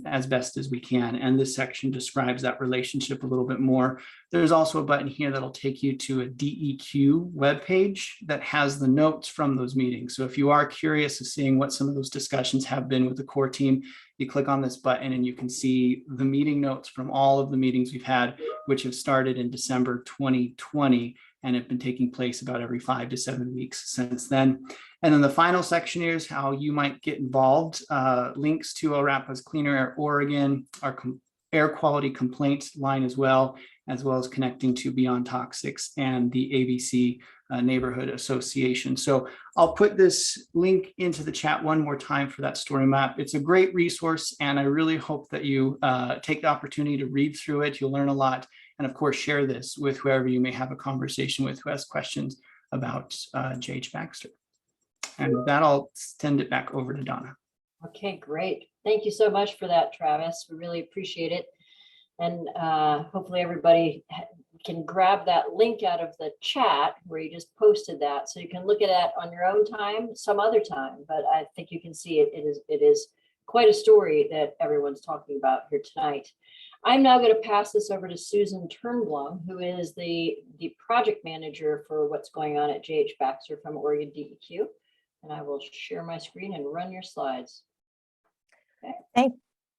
as best as we can. And this section describes that relationship a little bit more. There's also a button here that'll take you to a DEQ webpage that has the notes from those meetings. So if you are curious of seeing what some of those discussions have been with the core team, you click on this button and you can see the meeting notes from all of the meetings we've had, which have started in December 2020 and have been taking place about every 5 to 7 weeks since then. And then the final section here is how you might get involved. Links to ORAPA's Cleaner Air Oregon, our air quality complaints line as well as connecting to Beyond Toxics and the ABC Neighborhood Association. So I'll put this link into the chat one more time for that story map. It's a great resource, and I really hope that you take the opportunity to read through it. You'll learn a lot. And of course, share this with whoever you may have a conversation with who has questions about JH Baxter. And with that, I'll send it back over to Donna. Okay, great. Thank you so much for that, Travis. We really appreciate it. And hopefully everybody can grab that link out of the chat where you just posted that, so you can look at that on your own time, some other time. But I think you can see it. It is quite a story that everyone's talking about here tonight. I'm now going to pass this over to Susan Turnblom, who is the project manager for what's going on at JH Baxter from Oregon DEQ. And I will share my screen and run your slides. Okay.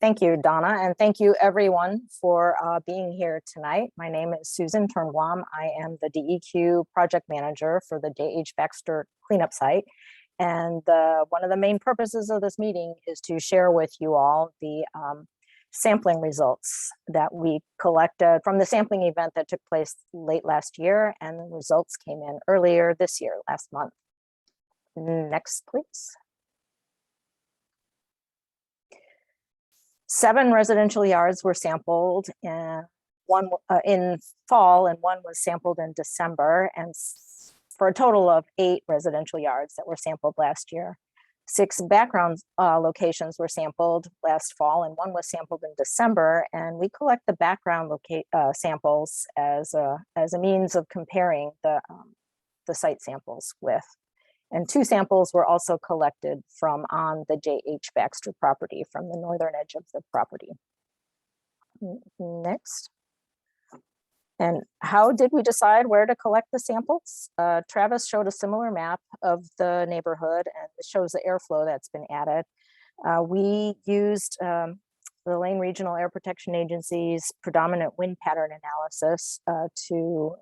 Thank you, Donna, and thank you everyone for being here tonight. My name is Susan Turnblom. I am the DEQ project manager for the JH Baxter cleanup site. And one of the main purposes of this meeting is to share with you all the sampling results that we collected from the sampling event that took place late last year, and the results came in earlier this year, last month. Next, please. 7 residential yards were sampled, and one in fall, and 1 was sampled in December, and for a total of 8 residential yards that were sampled last year. 6 background locations were sampled last fall, and 1 was sampled in December. And we collect the background samples as a means of comparing the site samples with. And 2 samples were also collected from on the JH Baxter property, from the northern edge of the property. Next. And how did we decide where to collect the samples? Travis showed a similar map of the neighborhood, and it shows the airflow that's been added. We used the Lane Regional Air Protection Agency's predominant wind pattern analysis to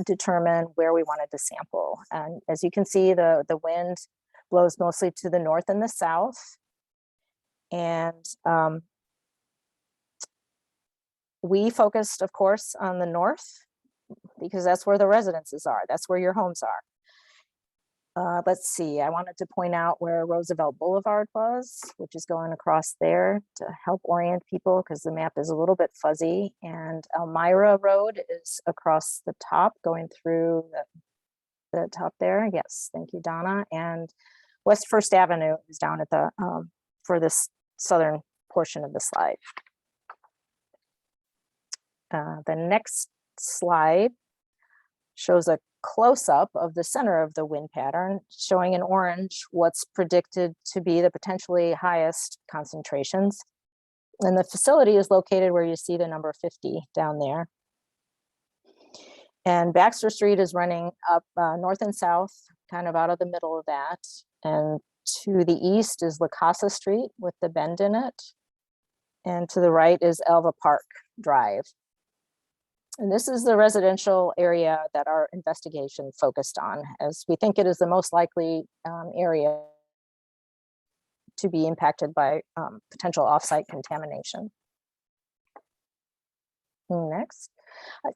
determine where we wanted to sample. And as you can see, the wind blows mostly to the north and the south. And we focused, of course, on the north because that's where the residences are. That's where your homes are. Let's see, I wanted to point out where Roosevelt Boulevard was, which is going across there to help orient people because the map is a little bit fuzzy. And Elmira Road is across the top going through the top there. Yes, thank you, Donna. And West First Avenue is down at the, for this southern portion of the slide. The next slide shows a close-up of the center of the wind pattern, showing in orange what's predicted to be the potentially highest concentrations. And the facility is located where you see the number 50 down there. And Baxter Street is running up north and south, kind of out of the middle of that. And to the east is La Casa Street with the bend in it. And to the right is Elva Park Drive. And this is the residential area that our investigation focused on, as we think it is the most likely area to be impacted by potential offsite contamination. Next.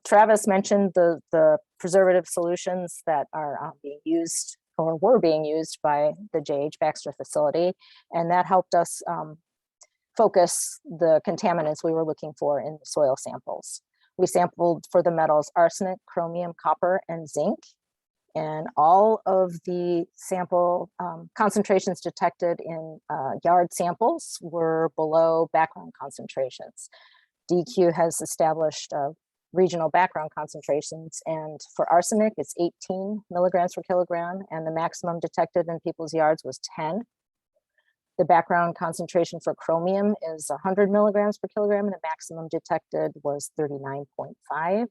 Travis mentioned the preservative solutions that are being used or were being used by the JH Baxter facility, and that helped us focus the contaminants we were looking for in the soil samples. We sampled for the metals arsenic, chromium, copper, and zinc. And all of the sample concentrations detected in yard samples were below background concentrations. DEQ has established regional background concentrations, and for arsenic, it's 18 milligrams per kilogram, and the maximum detected in people's yards was 10. The background concentration for chromium is 100 milligrams per kilogram, and the maximum detected was 39.5.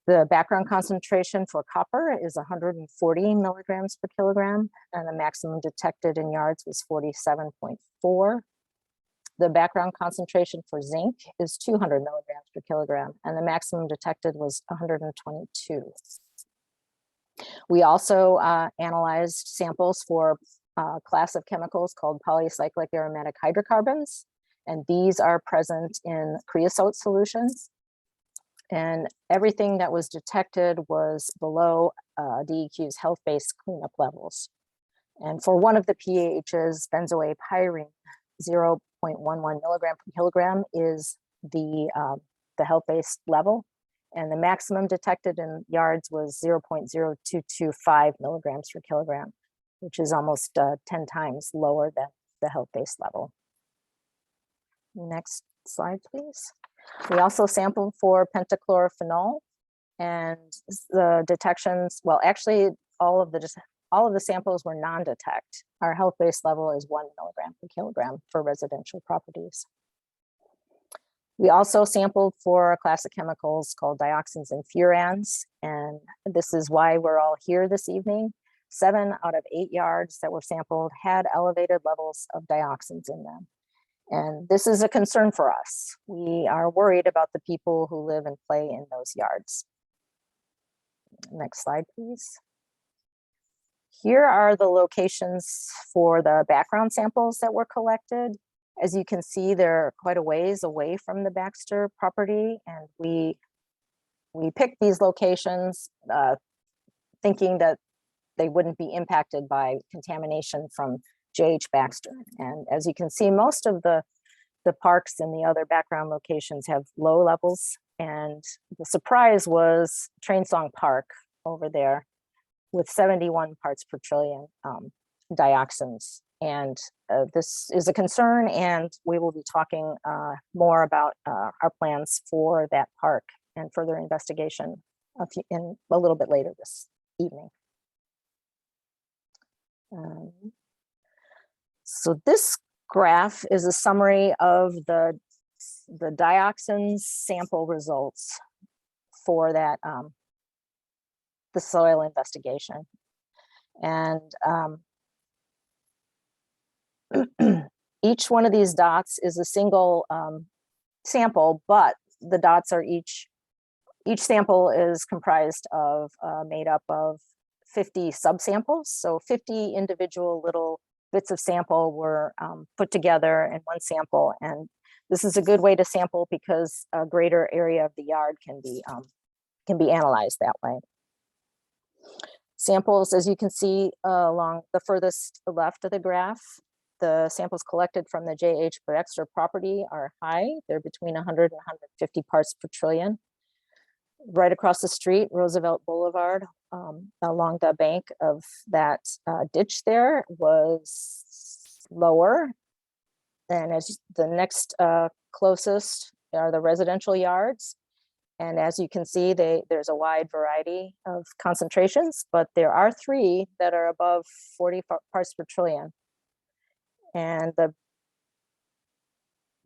The background concentration for copper is 140 milligrams per kilogram, and the maximum detected in yards was 47.4. The background concentration for zinc is 200 milligrams per kilogram, and the maximum detected was 122. We also analyzed samples for a class of chemicals called polycyclic aromatic hydrocarbons, and these are present in creosote solutions. And everything that was detected was below DEQ's health-based cleanup levels. And for one of the PAHs, benzoate pyrene, 0.11 milligram per kilogram is the health-based level. And the maximum detected in yards was 0.0225 milligrams per kilogram, which is almost 10 times lower than the health-based level. Next slide, please. We also sampled for pentachlorophenol, and the detections, well, actually all of the samples were non-detect. Our health-based level is 1 milligram per kilogram for residential properties. We also sampled for a class of chemicals called dioxins and furans, and this is why we're all here this evening. 7 out of 8 yards that were sampled had elevated levels of dioxins in them. And this is a concern for us. We are worried about the people who live and play in those yards. Next slide, please. Here are the locations for the background samples that were collected. As you can see, they're quite a ways away from the Baxter property, and we picked these locations thinking that they wouldn't be impacted by contamination from JH Baxter. And as you can see, most of the parks and the other background locations have low levels. And the surprise was Train Song Park over there with 71 parts per trillion dioxins. And this is a concern, and we will be talking more about our plans for that park and further investigation in a little bit later this evening. So this graph is a summary of the dioxins sample results for that the soil investigation. And each one of these dots is a single sample, but the dots are each sample is comprised of made up of 50 subsamples. So 50 individual little bits of sample were put together in one sample. And this is a good way to sample because a greater area of the yard can be analyzed that way. Samples, as you can see along the furthest left of the graph, the samples collected from the JH Baxter property are high. They're between 100 and 150 parts per trillion. Right across the street, Roosevelt Boulevard, along the bank of that ditch there was lower. And as the next closest are the residential yards. And as you can see, there's a wide variety of concentrations, but there are 3 that are above 40 parts per trillion. And the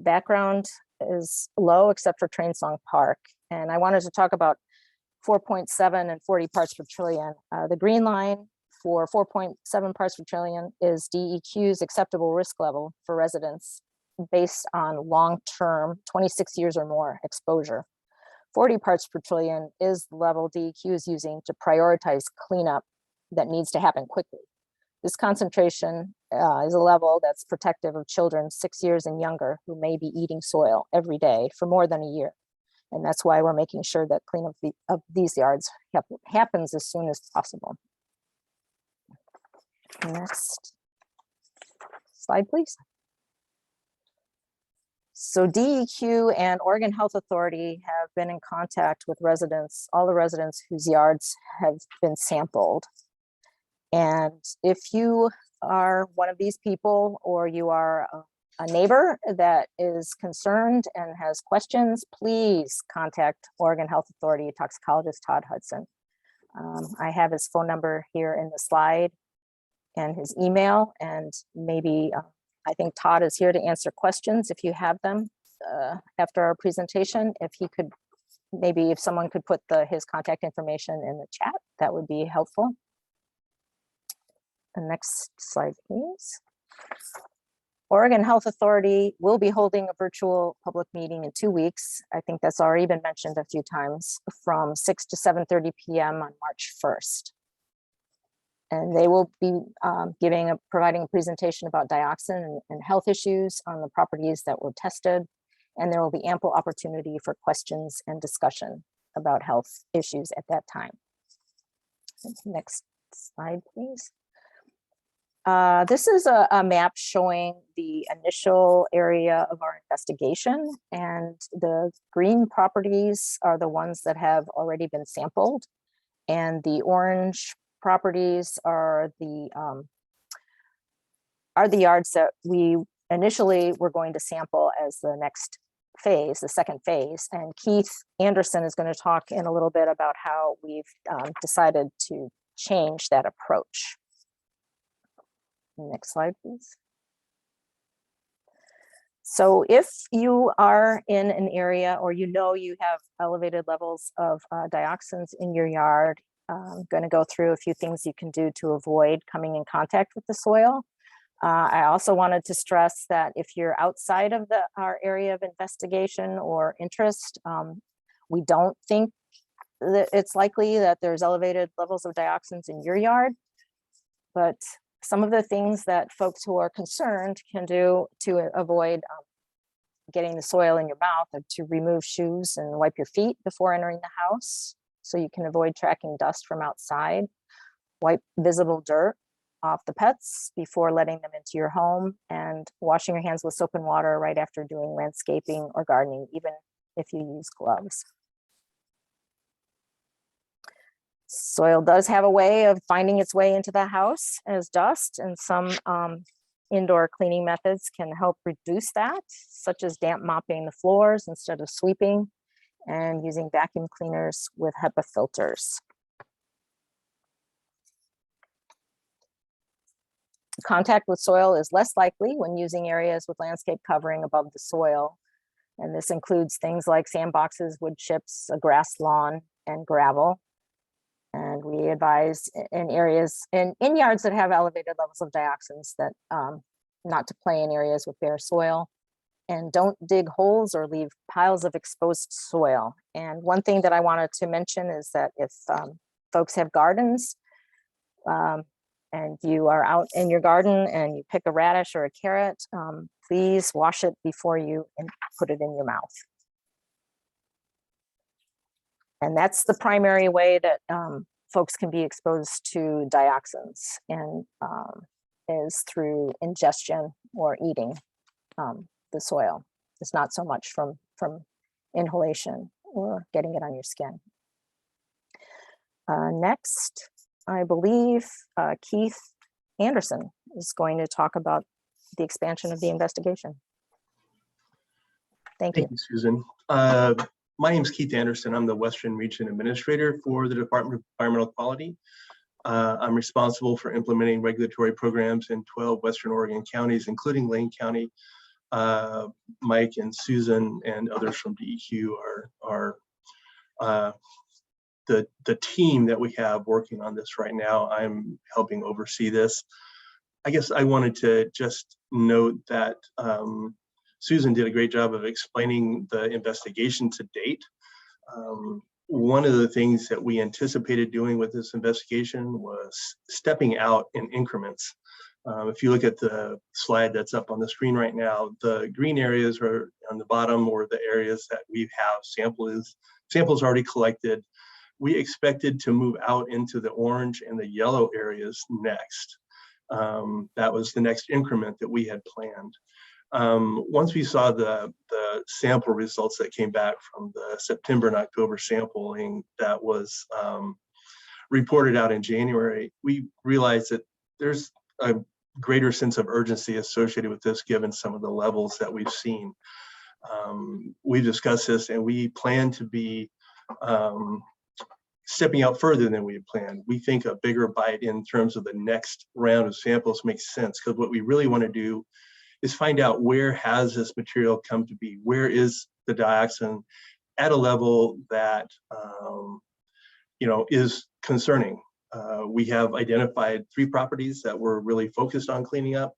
background is low except for Train Song Park. And I wanted to talk about 4.7 and 40 parts per trillion. The green line for 4.7 parts per trillion is DEQ's acceptable risk level for residents based on long-term 26 years or more exposure. 40 parts per trillion is the level DEQ is using to prioritize cleanup that needs to happen quickly. This concentration is a level that's protective of children 6 years and younger who may be eating soil every day for more than a year. And that's why we're making sure that cleanup of these yards happens as soon as possible. Next slide, please. So DEQ and Oregon Health Authority have been in contact with residents, all the residents whose yards have been sampled. And if you are one of these people, or you are a neighbor that is concerned and has questions, please contact Oregon Health Authority toxicologist Todd Hudson. I have his phone number here in the slide. and his email, and maybe I think Todd is here to answer questions if you have them after our presentation. If he could, maybe if someone could put his contact information in the chat, that would be helpful. The next slide, please. Oregon Health Authority will be holding a virtual public meeting in 2 weeks. I think that's already been mentioned a few times, from 6 to 7:30 p.m. on March 1st. And they will be providing a presentation about dioxin and health issues on the properties that were tested. And there will be ample opportunity for questions and discussion about health issues at that time. Next slide, please. This is a map showing the initial area of our investigation, and the green properties are the ones that have already been sampled, and the orange properties are the yards that we initially were going to sample as the next phase, the second phase. And Keith Anderson is going to talk in a little bit about how we've decided to change that approach. Next slide, please. So if you are in an area, or you know you have elevated levels of dioxins in your yard, I'm going to go through a few things you can do to avoid coming in contact with the soil. I also wanted to stress that if you're outside of our area of investigation or interest, we don't think that it's likely that there's elevated levels of dioxins in your yard, but some of the things that folks who are concerned can do to avoid getting the soil in your mouth are to remove shoes and wipe your feet before entering the house, so you can avoid tracking dust from outside. Wipe visible dirt off the pets before letting them into your home, and washing your hands with soap and water right after doing landscaping or gardening, even if you use gloves. Soil does have a way of finding its way into the house as dust, and some indoor cleaning methods can help reduce that, such as damp mopping the floors instead of sweeping, and using vacuum cleaners with HEPA filters. Contact with soil is less likely when using areas with landscape covering above the soil, and this includes things like sandboxes, wood chips, a grass lawn, and gravel. And we advise in areas, in yards that have elevated levels of dioxins, that not to play in areas with bare soil, and don't dig holes or leave piles of exposed soil. And one thing that I wanted to mention is that if folks have gardens, and you are out in your garden and you pick a radish or a carrot, please wash it before you put it in your mouth. And that's the primary way that folks can be exposed to dioxins, and is through ingestion or eating the soil. It's not so much from inhalation or getting it on your skin. Next, I believe Keith Anderson is going to talk about the expansion of the investigation. Thank you. Thank you, Susan. My name is Keith Anderson. I'm the Western Region Administrator for the Department of Environmental Quality. I'm responsible for implementing regulatory programs in 12 Western Oregon counties, including Lane County. Mike and Susan and others from DEQ are the team that we have working on this right now. I'm helping oversee this. I guess I wanted to just note that Susan did a great job of explaining the investigation to date. One of the things that we anticipated doing with this investigation was stepping out in increments. If you look at the slide that's up on the screen right now, the green areas are on the bottom, or the areas that we have samples already collected. We expected to move out into the orange and the yellow areas next. That was the next increment that we had planned. Once we saw the sample results that came back from the September and October sampling that was reported out in January, we realized that there's a greater sense of urgency associated with this, given some of the levels that we've seen. We've discussed this, and we plan to be stepping out further than we had planned. We think a bigger bite in terms of the next round of samples makes sense, because what we really want to do is find out, where has this material come to be? Where is the dioxin at a level that is concerning? We have identified 3 properties that we're really focused on cleaning up.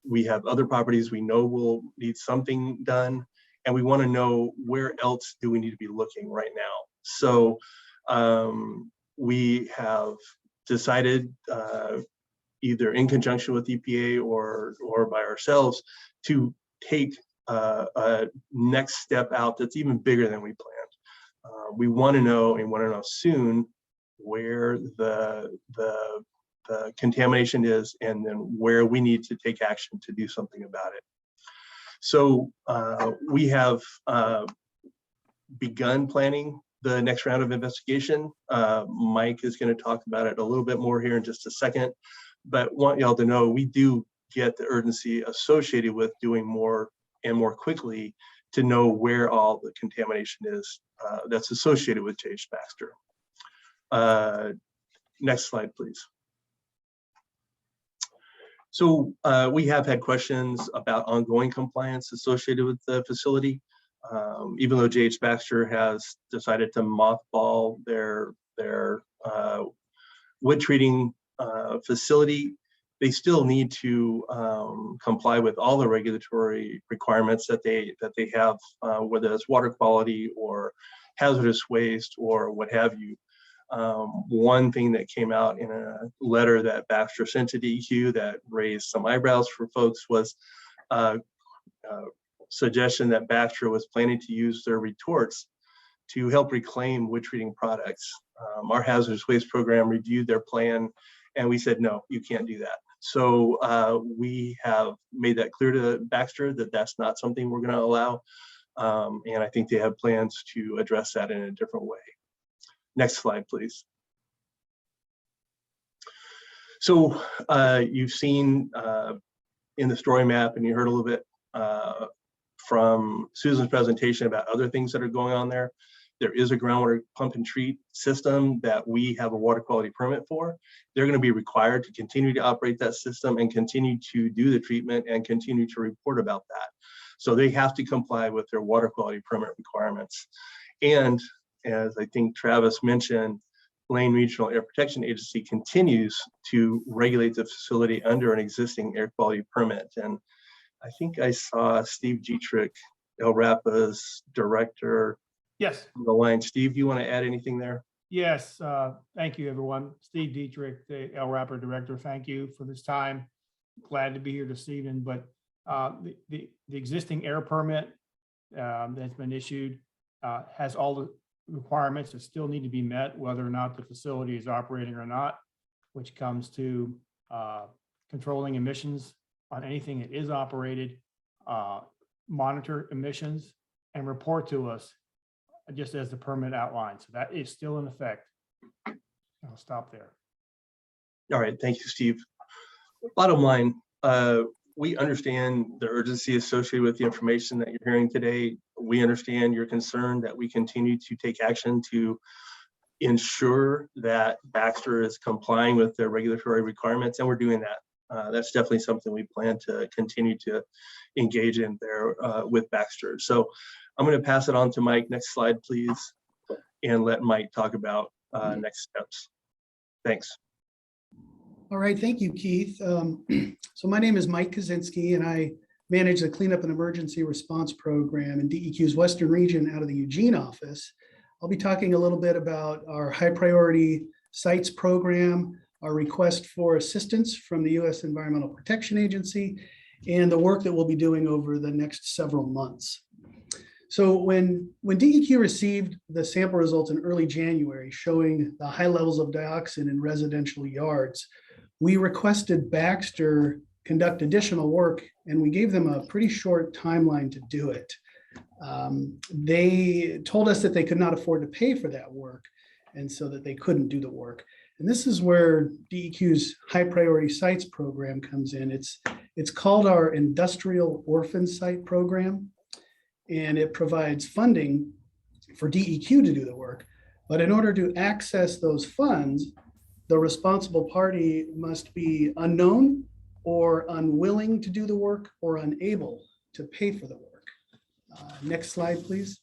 We have other properties we know will need something done, and we want to know, where else do we need to be looking right now? So we have decided, either in conjunction with EPA or by ourselves, to take a next step out that's even bigger than we planned. We want to know, and want to know soon, where the contamination is, and then where we need to take action to do something about it. So we have begun planning the next round of investigation. Mike is going to talk about it a little bit more here in just a second, but want y'all to know, we do get the urgency associated with doing more and more quickly to know where all the contamination is that's associated with JH Baxter. Next slide, please. So we have had questions about ongoing compliance associated with the facility. Even though JH Baxter has decided to mothball their wood treating facility, they still need to comply with all the regulatory requirements that they have, whether it's water quality or hazardous waste or what have you. One thing that came out in a letter that Baxter sent to DEQ that raised some eyebrows for folks was suggestion that Baxter was planning to use their retorts to help reclaim wood treating products. Our hazardous waste program reviewed their plan, and we said, no, you can't do that. So we have made that clear to Baxter that that's not something we're going to allow. And I think they have plans to address that in a different way. Next slide, please. So you've seen in the story map, and you heard a little bit from Susan's presentation about other things that are going on there. There is a groundwater pump and treat system that we have a water quality permit for. They're going to be required to continue to operate that system and continue to do the treatment and continue to report about that. So they have to comply with their water quality permit requirements. And as I think Travis mentioned, Lane Regional Air Protection Agency continues to regulate the facility under an existing air quality permit. And I think I saw Steve Dietrich, LRAPA's director, yes, on the line. Steve, do you want to add anything there? Yes, thank you, everyone. Steve Dietrich, the LRAPA director. Thank you for this time. Glad to be here this evening. But the existing air permit that's been issued has all the requirements that still need to be met, whether or not the facility is operating or not, which comes to controlling emissions on anything that is operated, monitor emissions, and report to us just as the permit outlines. So that is still in effect. I'll stop there. All right, thank you, Steve. Bottom line, we understand the urgency associated with the information that you're hearing today. We understand your concern that we continue to take action to ensure that Baxter is complying with their regulatory requirements, and we're doing that. That's definitely something we plan to continue to engage in there with Baxter. So I'm going to pass it on to Mike. Next slide, please, and let Mike talk about next steps. Thanks. All right, thank you, Keith. So my name is Mike Kaczynski, and I manage the Cleanup and Emergency Response Program in DEQ's Western Region out of the Eugene office. I'll be talking a little bit about our high priority sites program, our request for assistance from the U.S. Environmental Protection Agency, and the work that we'll be doing over the next several months. So when DEQ received the sample results in early January showing the high levels of dioxin in residential yards, we requested Baxter conduct additional work, and we gave them a pretty short timeline to do it. They told us that they could not afford to pay for that work, and so that they couldn't do the work. And this is where DEQ's high priority sites program comes in. It's called our Industrial Orphan Site Program, and it provides funding for DEQ to do the work, But in order to access those funds, the responsible party must be unknown or unwilling to do the work or unable to pay for the work. Next slide, please.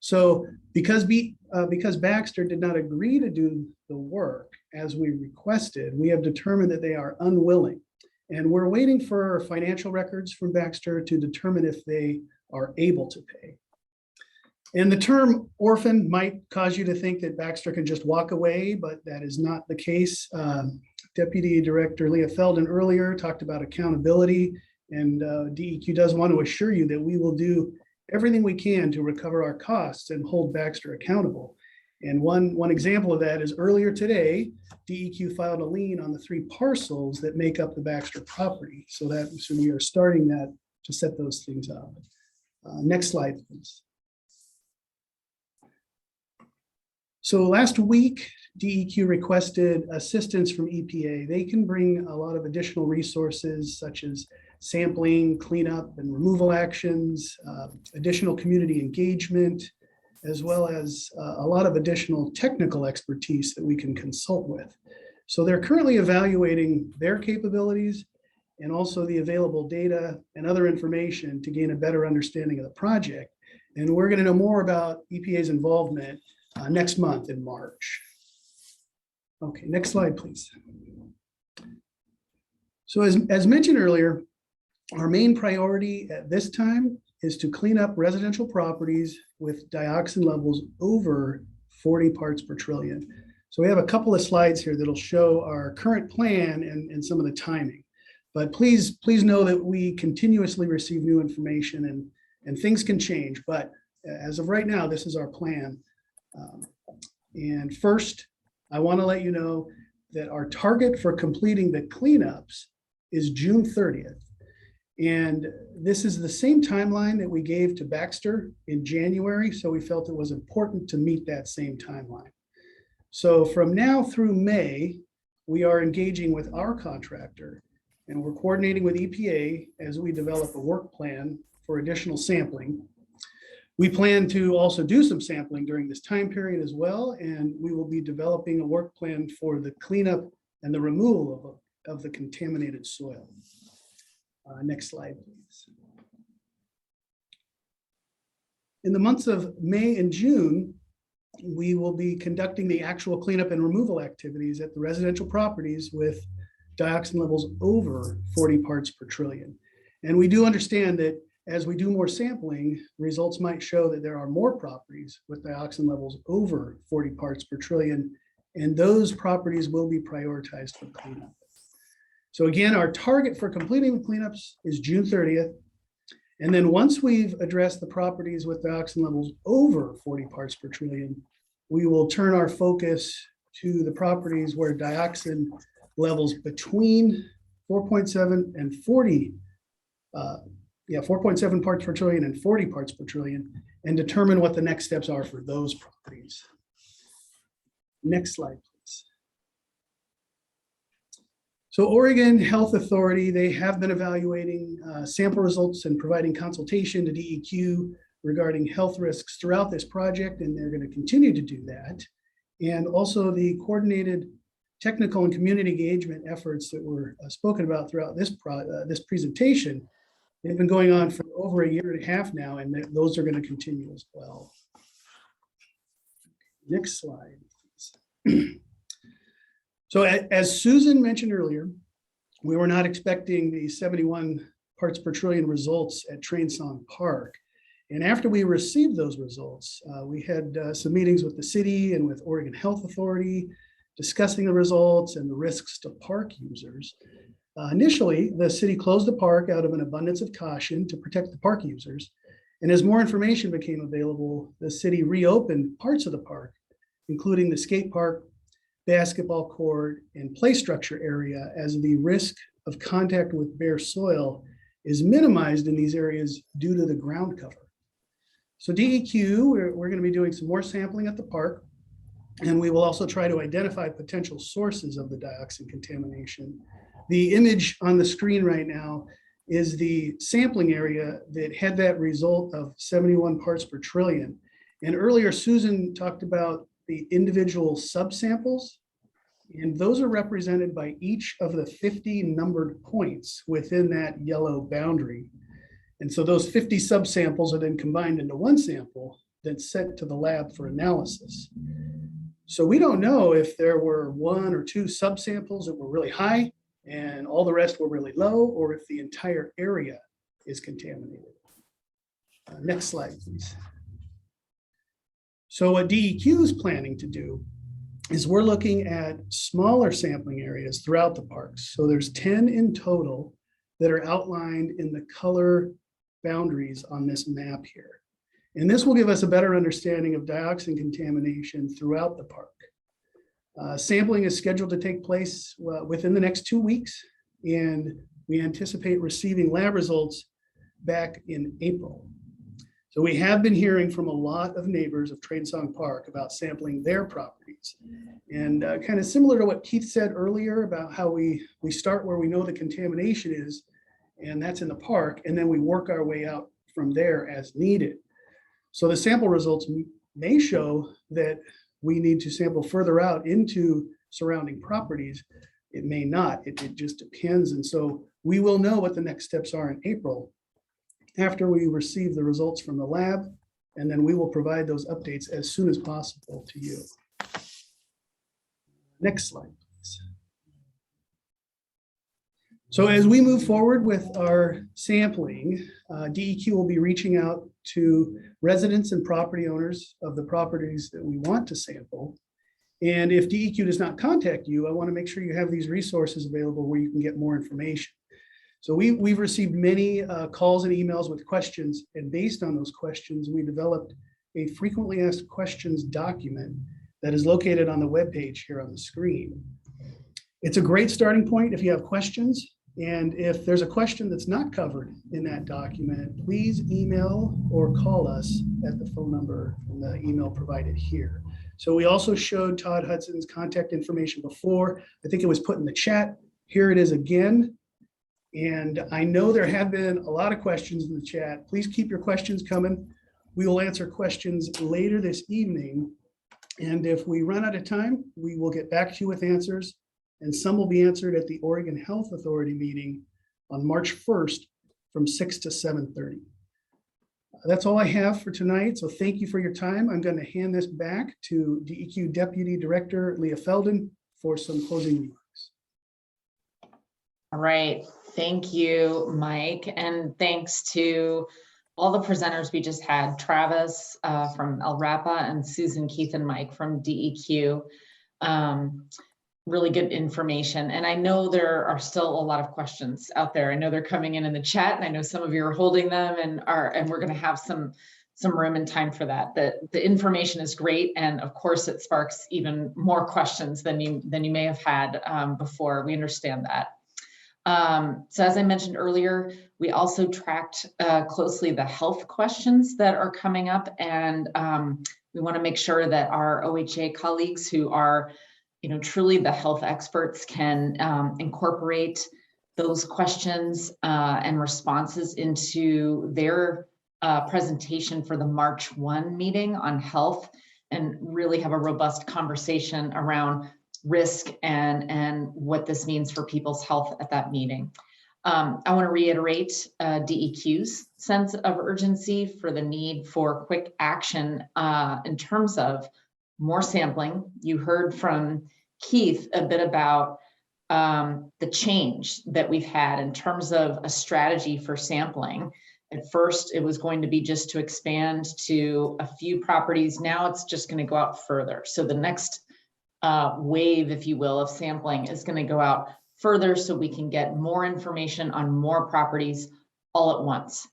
So because Baxter did not agree to do the work as we requested, we have determined that they are unwilling. And we're waiting for financial records from Baxter to determine if they are able to pay. And the term orphan might cause you to think that Baxter can just walk away, but that is not the case. Deputy Director Leah Felden earlier talked about accountability, and DEQ does want to assure you that we will do everything we can to recover our costs and hold Baxter accountable. And one example of that is earlier today, DEQ filed a lien on the 3 parcels that make up the Baxter property. So we are starting that to set those things up. Next slide, please. So last week, DEQ requested assistance from EPA. They can bring a lot of additional resources such as sampling, cleanup, and removal actions, additional community engagement, as well as a lot of additional technical expertise that we can consult with. So they're currently evaluating their capabilities and also the available data and other information to gain a better understanding of the project. And we're going to know more about EPA's involvement next month in March. Okay, next slide, please. So as mentioned earlier, our main priority at this time is to clean up residential properties with dioxin levels over 40 parts per trillion. So we have a couple of slides here that'll show our current plan and some of the timing. But please know that we continuously receive new information and things can change. But as of right now, this is our plan. And first, I want to let you know that our target for completing the cleanups is June 30th. And this is the same timeline that we gave to Baxter in January. So we felt it was important to meet that same timeline. So from now through May, we are engaging with our contractor and we're coordinating with EPA as we develop a work plan for additional sampling. We plan to also do some sampling during this time period as well, and we will be developing a work plan for the cleanup and the removal of the contaminated soil. Next slide, please. In the months of May and June, we will be conducting the actual cleanup and removal activities at the residential properties with dioxin levels over 40 parts per trillion. And we do understand that as we do more sampling, results might show that there are more properties with dioxin levels over 40 parts per trillion, and those properties will be prioritized for cleanup. So again, our target for completing the cleanups is June 30th. And then once we've addressed the properties with dioxin levels over 40 parts per trillion, we will turn our focus to the properties where dioxin levels between 4.7 and 40 4.7 parts per trillion and 40 parts per trillion, and determine what the next steps are for those properties. Next slide, please. So Oregon Health Authority, they have been evaluating sample results and providing consultation to DEQ regarding health risks throughout this project, and they're going to continue to do that. And also the coordinated technical and community engagement efforts that were spoken about throughout this presentation. They've been going on for over 1.5 years now, and those are going to continue as well. Next slide. So as Susan mentioned earlier, we were not expecting the 71 parts per trillion results at Train Song Park. And after we received those results, we had some meetings with the city and with Oregon Health Authority, discussing the results and the risks to park users. Initially, the city closed the park out of an abundance of caution to protect the park users. And as more information became available, the city reopened parts of the park, including the skate park, basketball court, and play structure area, as the risk of contact with bare soil is minimized in these areas due to the ground cover. So DEQ, we're going to be doing some more sampling at the park, and we will also try to identify potential sources of the dioxin contamination. The image on the screen right now is the sampling area that had that result of 71 parts per trillion. And earlier, Susan talked about the individual subsamples, and those are represented by each of the 50 numbered points within that yellow boundary. And so those 50 subsamples are then combined into one sample that's sent to the lab for analysis. So we don't know if there were 1 or 2 subsamples that were really high and all the rest were really low, or if the entire area is contaminated. Next slide, please. So what DEQ is planning to do is we're looking at smaller sampling areas throughout the parks. So there's 10 in total that are outlined in the color boundaries on this map here. And this will give us a better understanding of dioxin contamination throughout the park. Sampling is scheduled to take place within the next 2 weeks, and we anticipate receiving lab results back in April. So we have been hearing from a lot of neighbors of Tradesong Park about sampling their properties. And kind of similar to what Keith said earlier about how we start where we know the contamination is, and that's in the park, and then we work our way out from there as needed. So the sample results may show that we need to sample further out into surrounding properties. It may not, it just depends. And so we will know what the next steps are in April after we receive the results from the lab, and then we will provide those updates as soon as possible to you. Next slide, please. So as we move forward with our sampling, DEQ will be reaching out to residents and property owners of the properties that we want to sample. And if DEQ does not contact you, I want to make sure you have these resources available where you can get more information. So we've received many calls and emails with questions, and based on those questions, we developed a frequently asked questions document that is located on the webpage here on the screen. It's a great starting point if you have questions. And if there's a question that's not covered in that document, please email or call us at the phone number and the email provided here. So we also showed Todd Hudson's contact information before. I think it was put in the chat. Here it is again. And I know there have been a lot of questions in the chat. Please keep your questions coming. We will answer questions later this evening. And if we run out of time, we will get back to you with answers. And some will be answered at the Oregon Health Authority meeting on March 1st from 6 to 7:30. That's all I have for tonight. So thank you for your time. I'm going to hand this back to DEQ Deputy Director Leah Felden for some closing remarks. All right. Thank you, Mike. And thanks to all the presenters we just had, Travis from El Rapa and Susan, Keith, and Mike from DEQ. Really good information. And I know there are still a lot of questions out there. I know they're coming in the chat, and I know some of you are holding them and we're going to have some room and time for that. The information is great. And of course it sparks even more questions than you may have had before. We understand that. So as I mentioned earlier, we also tracked closely the health questions that are coming up, and we want to make sure that our OHA colleagues who are truly the health experts can incorporate those questions and responses into their presentation for the March 1 meeting on health, and really have a robust conversation around risk and what this means for people's health at that meeting. I want to reiterate DEQ's sense of urgency for the need for quick action in terms of more sampling. You heard from Keith a bit about the change that we've had in terms of a strategy for sampling. At first, it was going to be just to expand to a few properties. Now it's just going to go out further. So the next wave, if you will, of sampling is going to go out further so we can get more information on more properties all at once.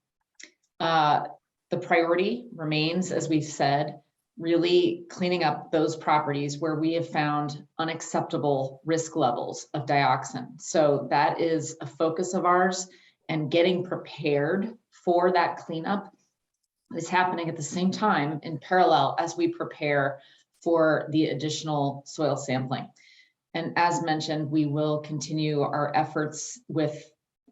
The priority remains, as we've said, really cleaning up those properties where we have found unacceptable risk levels of dioxin. So that is a focus of ours, and getting prepared for that cleanup is happening at the same time in parallel as we prepare for the additional soil sampling. And as mentioned, we will continue our efforts with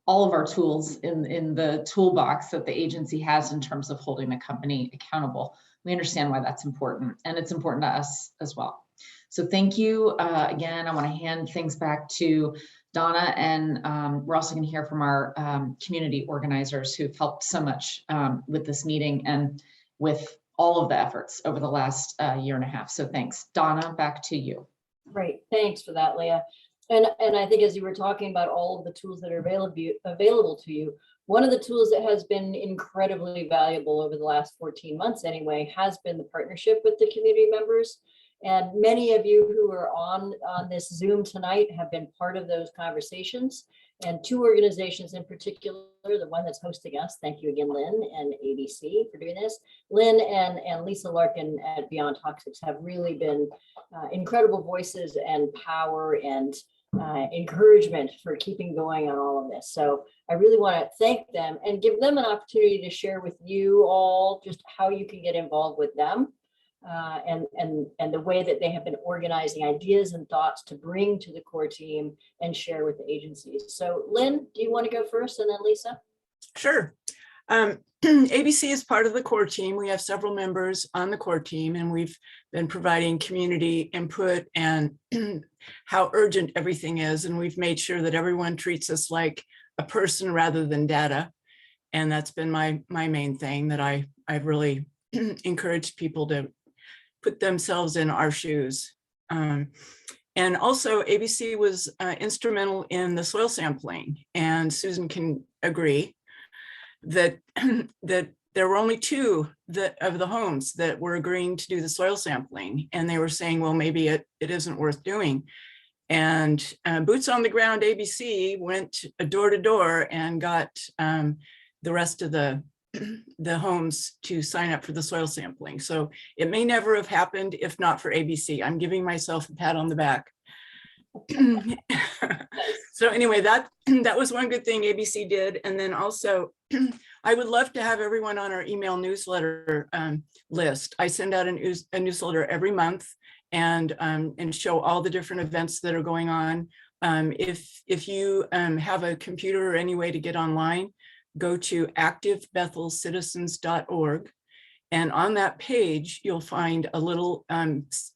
all of our tools in the toolbox that the agency has in terms of holding a company accountable. We understand why that's important, and it's important to us as well. So thank you again. I want to hand things back to Donna, and we're also going to hear from our community organizers who've helped so much with this meeting and with all of the efforts over the last year and a half. So thanks. Donna, back to you. Great, thanks for that, Leah. And I think as you were talking about all of the tools that are available to you, one of the tools that has been incredibly valuable over the last 14 months anyway, has been the partnership with the community members. And many of you who are on this Zoom tonight have been part of those conversations. And two organizations in particular, the one that's hosting us, thank you again, Lynn and ABC for doing this. Lynn and Lisa Larkin at Beyond Toxics have really been incredible voices and power and encouragement for keeping going on all of this. So I really want to thank them and give them an opportunity to share with you all just how you can get involved with them. And the way that they have been organizing ideas and thoughts to bring to the core team and share with the agencies. So Lynn, do you want to go first and then Lisa? Sure. ABC is part of the core team. We have several members on the core team, and we've been providing community input and how urgent everything is. And we've made sure that everyone treats us like a person rather than data. And that's been my main thing, that I've really encouraged people to put themselves in our shoes. And also ABC was instrumental in the soil sampling, and Susan can agree that there were only two of the homes that were agreeing to do the soil sampling, and they were saying, well, maybe it isn't worth doing. And boots on the ground ABC went door to door and got the rest of the homes to sign up for the soil sampling. So it may never have happened if not for ABC. I'm giving myself a pat on the back. So anyway, that was one good thing ABC did. And then also, I would love to have everyone on our email newsletter list. I send out a newsletter every month and show all the different events that are going on. If you have a computer or any way to get online, go to activebethelcitizens.org. And on that page, you'll find a little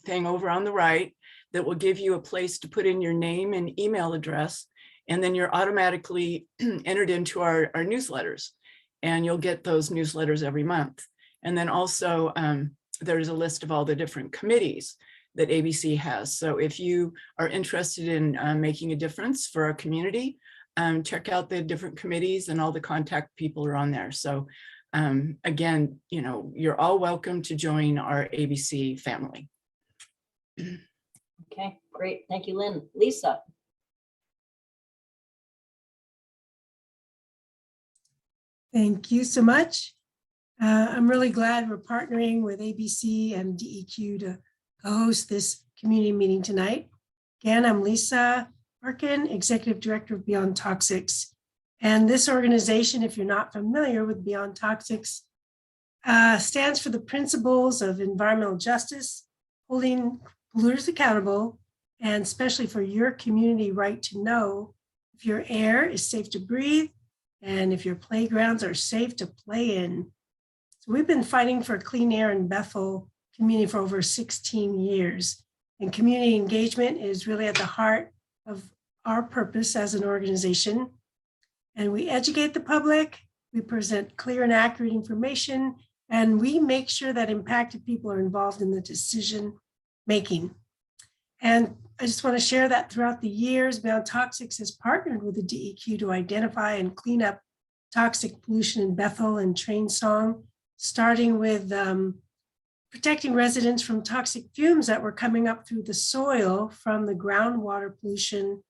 thing over on the right that will give you a place to put in your name and email address. And then you're automatically entered into our newsletters, and you'll get those newsletters every month. And then also there's a list of all the different committees that ABC has. So if you are interested in making a difference for our community, check out the different committees, and all the contact people are on there. So again, you're all welcome to join our ABC family. Okay, great. Thank you, Lynn. Lisa. Thank you so much. I'm really glad we're partnering with ABC and DEQ to host this community meeting tonight. Again, I'm Lisa Larkin, Executive Director of Beyond Toxics. And this organization, if you're not familiar with Beyond Toxics, stands for the principles of environmental justice, holding polluters accountable, and especially for your community right to know if your air is safe to breathe and if your playgrounds are safe to play in. So we've been fighting for clean air in Bethel community for over 16 years. And community engagement is really at the heart of our purpose as an organization. And we educate the public, we present clear and accurate information, and we make sure that impacted people are involved in the decision making. And I just want to share that throughout the years, Beyond Toxics has partnered with the DEQ to identify and clean up toxic pollution in Bethel and Train Song, starting with protecting residents from toxic fumes that were coming up through the soil from the groundwater pollution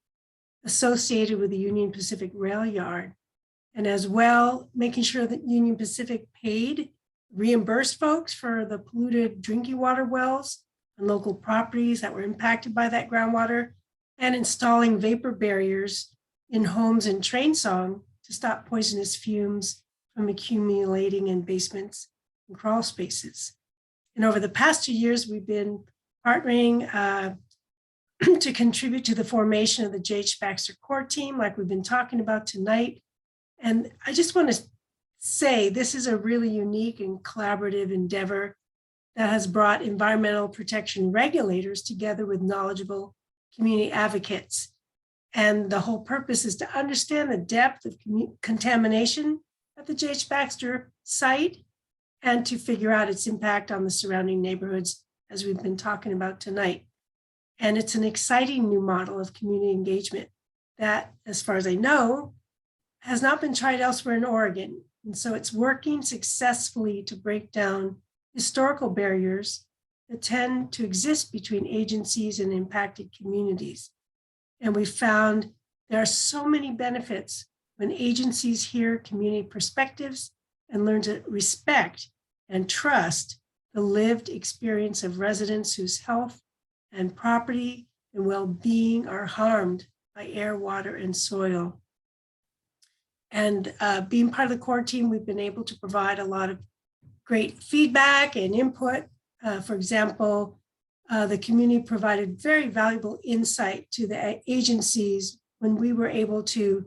associated with the Union Pacific rail yard. And as well, making sure that Union Pacific reimbursed folks for the polluted drinking water wells and local properties that were impacted by that groundwater, and installing vapor barriers in homes in Train Song to stop poisonous fumes from accumulating in basements and crawl spaces. And over the past 2 years, we've been partnering to contribute to the formation of the JH Baxter core team, like we've been talking about tonight, And I just want to say this is a really unique and collaborative endeavor that has brought environmental protection regulators together with knowledgeable community advocates. And the whole purpose is to understand the depth of contamination at the JH Baxter site and to figure out its impact on the surrounding neighborhoods, as we've been talking about tonight. And it's an exciting new model of community engagement that, as far as I know, has not been tried elsewhere in Oregon. And so it's working successfully to break down historical barriers that tend to exist between agencies and impacted communities. And we found there are so many benefits when agencies hear community perspectives and learn to respect and trust the lived experience of residents whose health and property and well-being are harmed by air, water, and soil. And being part of the core team, we've been able to provide a lot of great feedback and input. For example, the community provided very valuable insight to the agencies when we were able to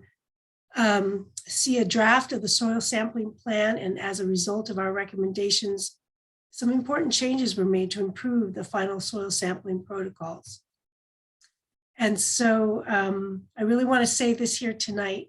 see a draft of the soil sampling plan. And as a result of our recommendations, some important changes were made to improve the final soil sampling protocols. And so I really want to say this here tonight,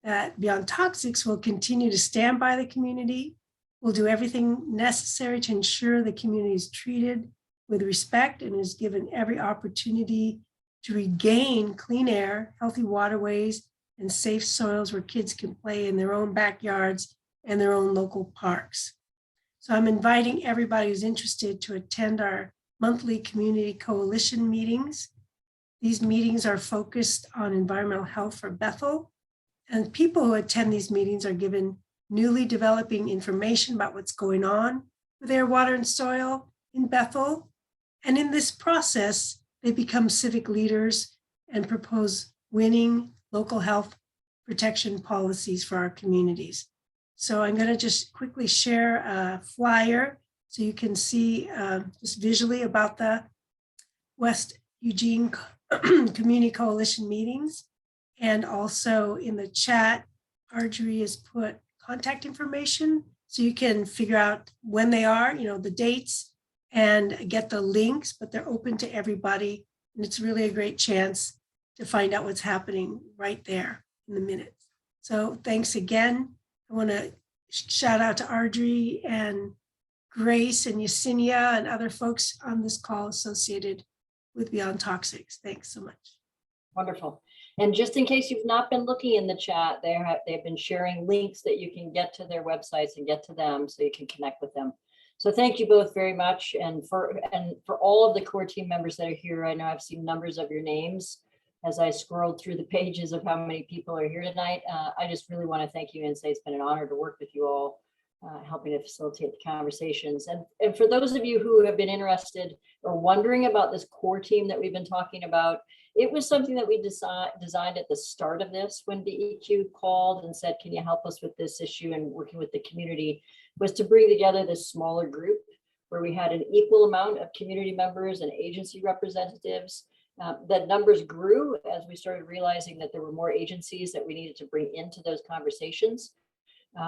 that Beyond Toxics will continue to stand by the community. We'll do everything necessary to ensure the community is treated with respect and is given every opportunity to regain clean air, healthy waterways, and safe soils where kids can play in their own backyards and their own local parks. So I'm inviting everybody who's interested to attend our monthly community coalition meetings. These meetings are focused on environmental health for Bethel, and people who attend these meetings are given newly developing information about what's going on with air, water, and soil in Bethel. And in this process, they become civic leaders and propose winning local health protection policies for our communities. So I'm going to just quickly share a flyer so you can see just visually about the West Eugene Community Coalition meetings. And also in the chat, Arjorie has put contact information so you can figure out when they are, the dates, and get the links, but they're open to everybody. And it's really a great chance to find out what's happening right there in the minutes. So thanks again. I want to shout out to Arjorie and Grace and Yesenia and other folks on this call associated with Beyond Toxics. Thanks so much. Wonderful. And just in case you've not been looking in the chat, they've been sharing links that you can get to their websites and get to them so you can connect with them. So thank you both very much. And for all of the core team members that are here, I know I've seen numbers of your names as I scrolled through the pages of how many people are here tonight. I just really want to thank you and say it's been an honor to work with you all, helping to facilitate the conversations. And for those of you who have been interested or wondering about this core team that we've been talking about, it was something that we designed at the start of this when DEQ called and said, can you help us with this issue, and working with the community, was to bring together this smaller group where we had an equal amount of community members and agency representatives. The numbers grew as we started realizing that there were more agencies that we needed to bring into those conversations,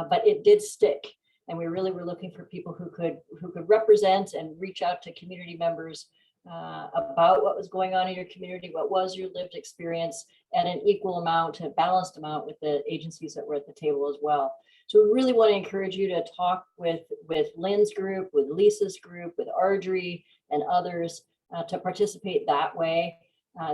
but it did stick. And we really were looking for people who could represent and reach out to community members about what was going on in your community, what was your lived experience, and an equal amount, a balanced amount with the agencies that were at the table as well. So we really want to encourage you to talk with Lynn's group, with Lisa's group, with Arjorie and others to participate that way.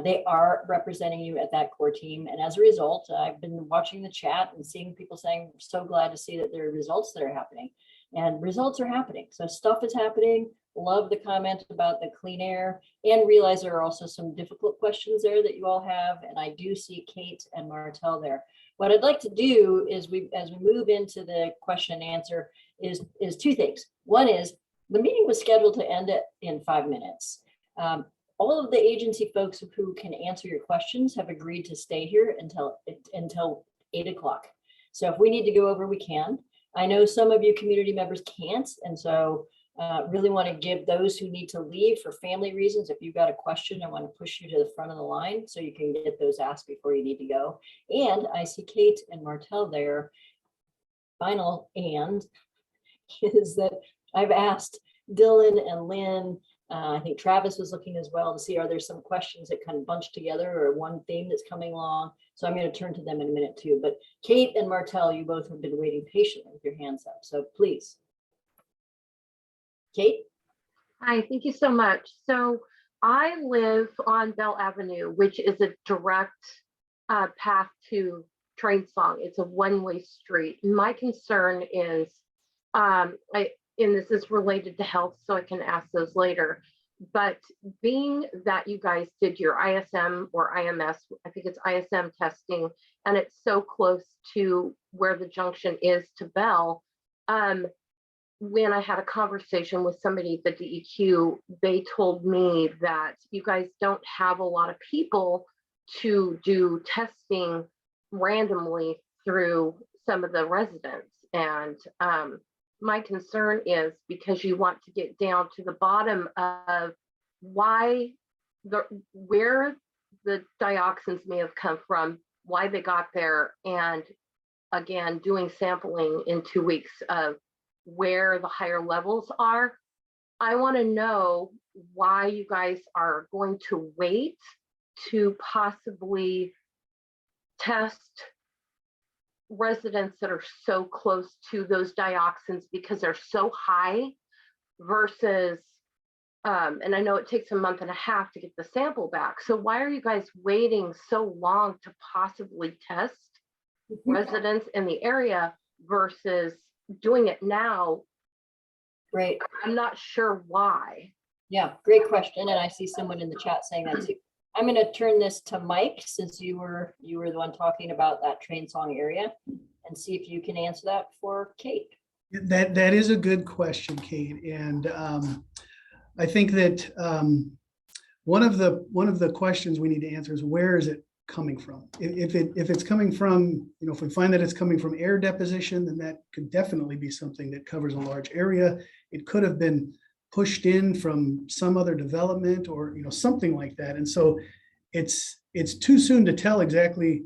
They are representing you at that core team. And as a result, I've been watching the chat and seeing people saying, so glad to see that there are results that are happening. And results are happening. So stuff is happening. Love the comment about the clean air, and realize there are also some difficult questions there that you all have. And I do see Kate and Martel there. What I'd like to do is as we move into the question and answer is two things. One is the meeting was scheduled to end in 5 minutes. All of the agency folks who can answer your questions have agreed to stay here until 8 o'clock. So if we need to go over, we can. I know some of you community members can't, and so Really want to give those who need to leave for family reasons. If you've got a question, I want to push you to the front of the line so you can get those asked before you need to go. And I see Kate and Martel there. Final and is that I've asked Dylan and Lynn, I think Travis was looking as well to see, are there some questions that kind of bunch together or one theme that's coming along? So I'm going to turn to them in a minute too. But Kate and Martel, you both have been waiting patiently with your hands up. So please. Kate? Hi, thank you so much. So I live on Bell Avenue, which is a direct path to Train Song. It's a one-way street. My concern is, and this is related to health, so I can ask those later, but being that you guys did your ISM or IMS, I think it's ISM testing, and it's so close to where the junction is to Bell, when I had a conversation with somebody at the DEQ, they told me that you guys don't have a lot of people to do testing randomly through some of the residents. And my concern is because you want to get down to the bottom of where the dioxins may have come from, why they got there, and again, doing sampling in 2 weeks of where the higher levels are. I want to know why you guys are going to wait to possibly test residents that are so close to those dioxins because they're so high versus, and I know it takes a month and a half to get the sample back. So why are you guys waiting so long to possibly test residents in the area versus doing it now? Great. I'm not sure why. Yeah, great question. And I see someone in the chat saying that too. I'm going to turn this to Mike, since you were the one talking about that Train Song area, and see if you can answer that for Kate. That is a good question, Kate. And I think that one of the questions we need to answer is, where is it coming from? If it's coming from, if we find that it's coming from air deposition, then that could definitely be something that covers a large area. It could have been pushed in from some other development or something like that. And so it's too soon to tell exactly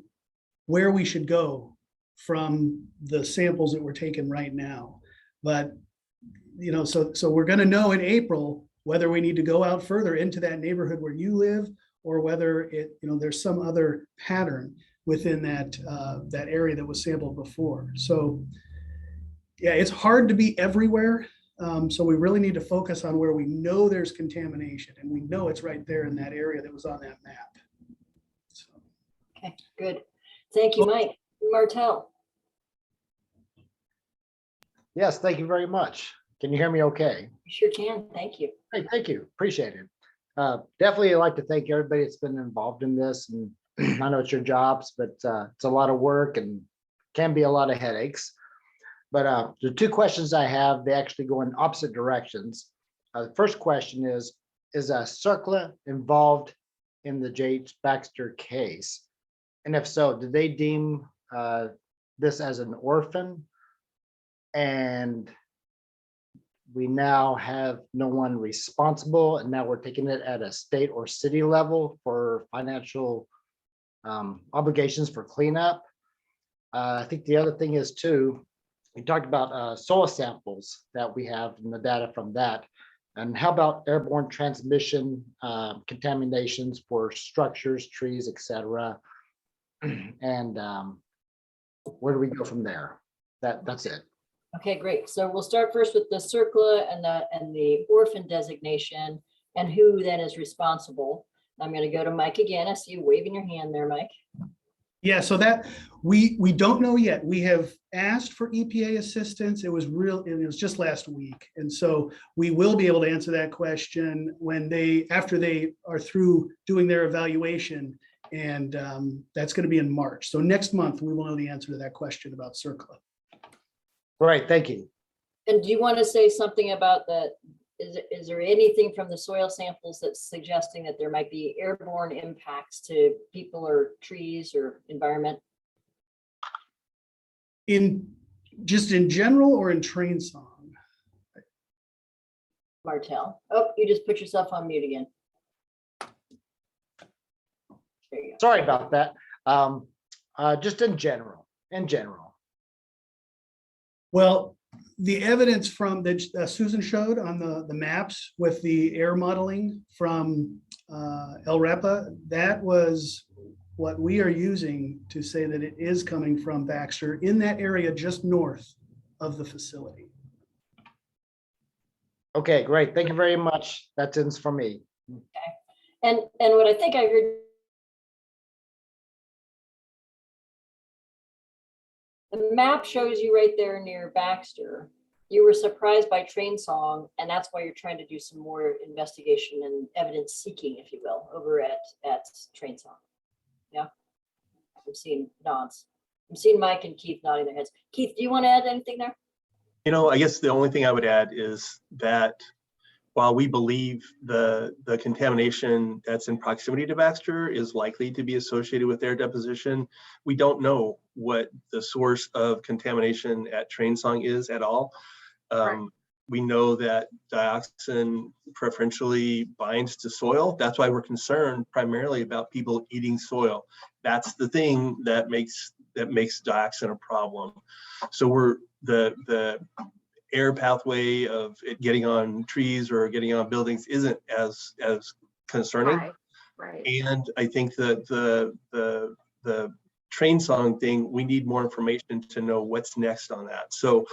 where we should go from the samples that we're taking right now. But so we're going to know in April whether we need to go out further into that neighborhood where you live, or whether there's some other pattern within that area that was sampled before. So yeah, it's hard to be everywhere. So we really need to focus on where we know there's contamination, and we know it's right there in that area that was on that map. So. Okay, good. Thank you, Mike. Martel. Yes, thank you very much. Can you hear me okay? You sure can. Thank you. Hey, thank you. Appreciate it. Definitely I'd like to thank everybody that's been involved in this. And I know it's your jobs, but it's a lot of work and can be a lot of headaches. But the two questions I have, they actually go in opposite directions. The first question is CERCLA involved in the JH Baxter case? And if so, did they deem this as an orphan? And we now have no one responsible, and now we're taking it at a state or city level for financial obligations for cleanup. I think the other thing is too, we talked about soil samples that we have and the data from that. And how about airborne transmission contaminations for structures, trees, etc. And where do we go from there? That's it. Okay, great. So we'll start first with the CERCLA and the orphan designation and who then is responsible. I'm going to go to Mike again. I see you waving your hand there, Mike. Yeah, so that we don't know yet. We have asked for EPA assistance. It was just last week. And so we will be able to answer that question after they are through doing their evaluation. And that's going to be in March. So next month, we will know the answer to that question about CERCLA. Right, thank you. And do you want to say something about is there anything from the soil samples that's suggesting that there might be airborne impacts to people or trees or environment? Just in general or in Train Song? Martell. Oh, you just put yourself on mute again. There you go. Sorry about that. Just in general. Well, the evidence from that Susan showed on the maps with the air modeling from El Rapa, that was what we are using to say that it is coming from Baxter in that area just north of the facility. Okay, great. Thank you very much. That's it for me. And what I think I heard, the map shows you right there near Baxter. You were surprised by train song, and that's why you're trying to do some more investigation and evidence seeking, if you will, over at train song. Yeah, I'm seeing nods. I'm seeing Mike and Keith nodding their heads. Keith, do you want to add anything there? You know, I guess the only thing I would add is that while we believe the contamination that's in proximity to Baxter is likely to be associated with air deposition, we don't know what the source of contamination at Train Song is at all. Right. We know that dioxin preferentially binds to soil. That's why we're concerned primarily about people eating soil. That's the thing that makes dioxin a problem. So we're the air pathway of it getting on trees or getting on buildings isn't as concerning. Right. And I think that the Train Song thing, we need more information to know what's next on that. So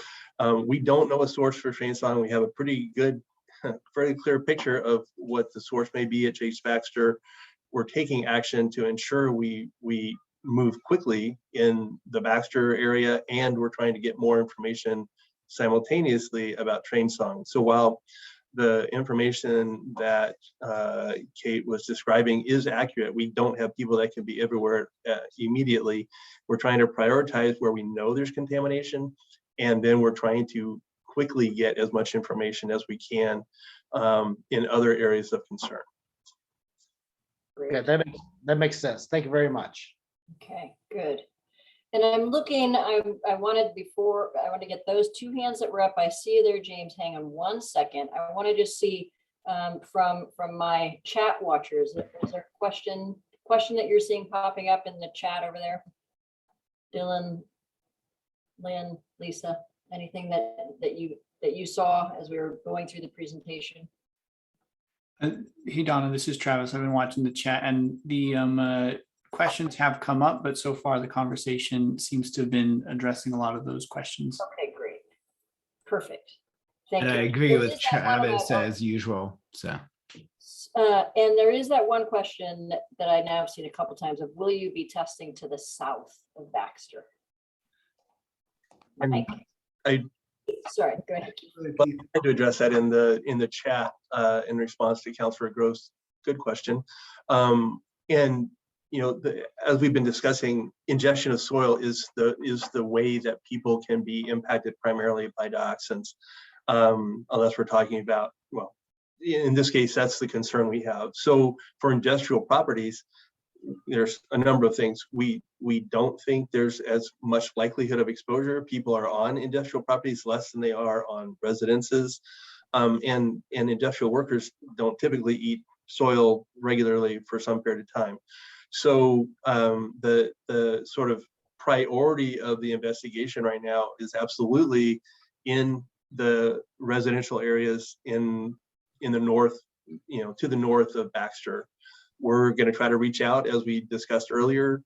we don't know a source for Train Song. We have a pretty good, very clear picture of what the source may be at JH Baxter. We're taking action to ensure we move quickly in the Baxter area, and we're trying to get more information simultaneously about Train Song. So while the information that Kate was describing is accurate, we don't have people that can be everywhere immediately. We're trying to prioritize where we know there's contamination, and then we're trying to quickly get as much information as we can in other areas of concern. Okay, that makes sense. Thank you very much. Okay, good. And I'm looking, I wanted to get those two hands that were up. I see you there, James. Hang on one second. I want to just see from my chat watchers, is there a question that you're seeing popping up in the chat over there? Dylan, Lynn, Lisa, anything that you saw as we were going through the presentation? Hey, Donna, this is Travis. I've been watching the chat, and the questions have come up, but so far the conversation seems to have been addressing a lot of those questions. Okay, great. Perfect. Thank you. And I agree with Travis as usual. So. And there is that one question that I now have seen a couple times of, will you be testing to the south of Baxter? Mike? Sorry, go ahead. Well, I had to address that in the chat in response to Councilor Gross. Good question. And you know, as we've been discussing, ingestion of soil is the way that people can be impacted primarily by dioxins, unless we're talking about, well, in this case, that's the concern we have. So for industrial properties, there's a number of things. We don't think there's as much likelihood of exposure. People are on industrial properties less than they are on residences, and industrial workers don't typically eat soil regularly for some period of time. So the sort of priority of the investigation right now is absolutely in the residential areas in the north, you know, to the north of Baxter. We're going to try to reach out, as we discussed earlier,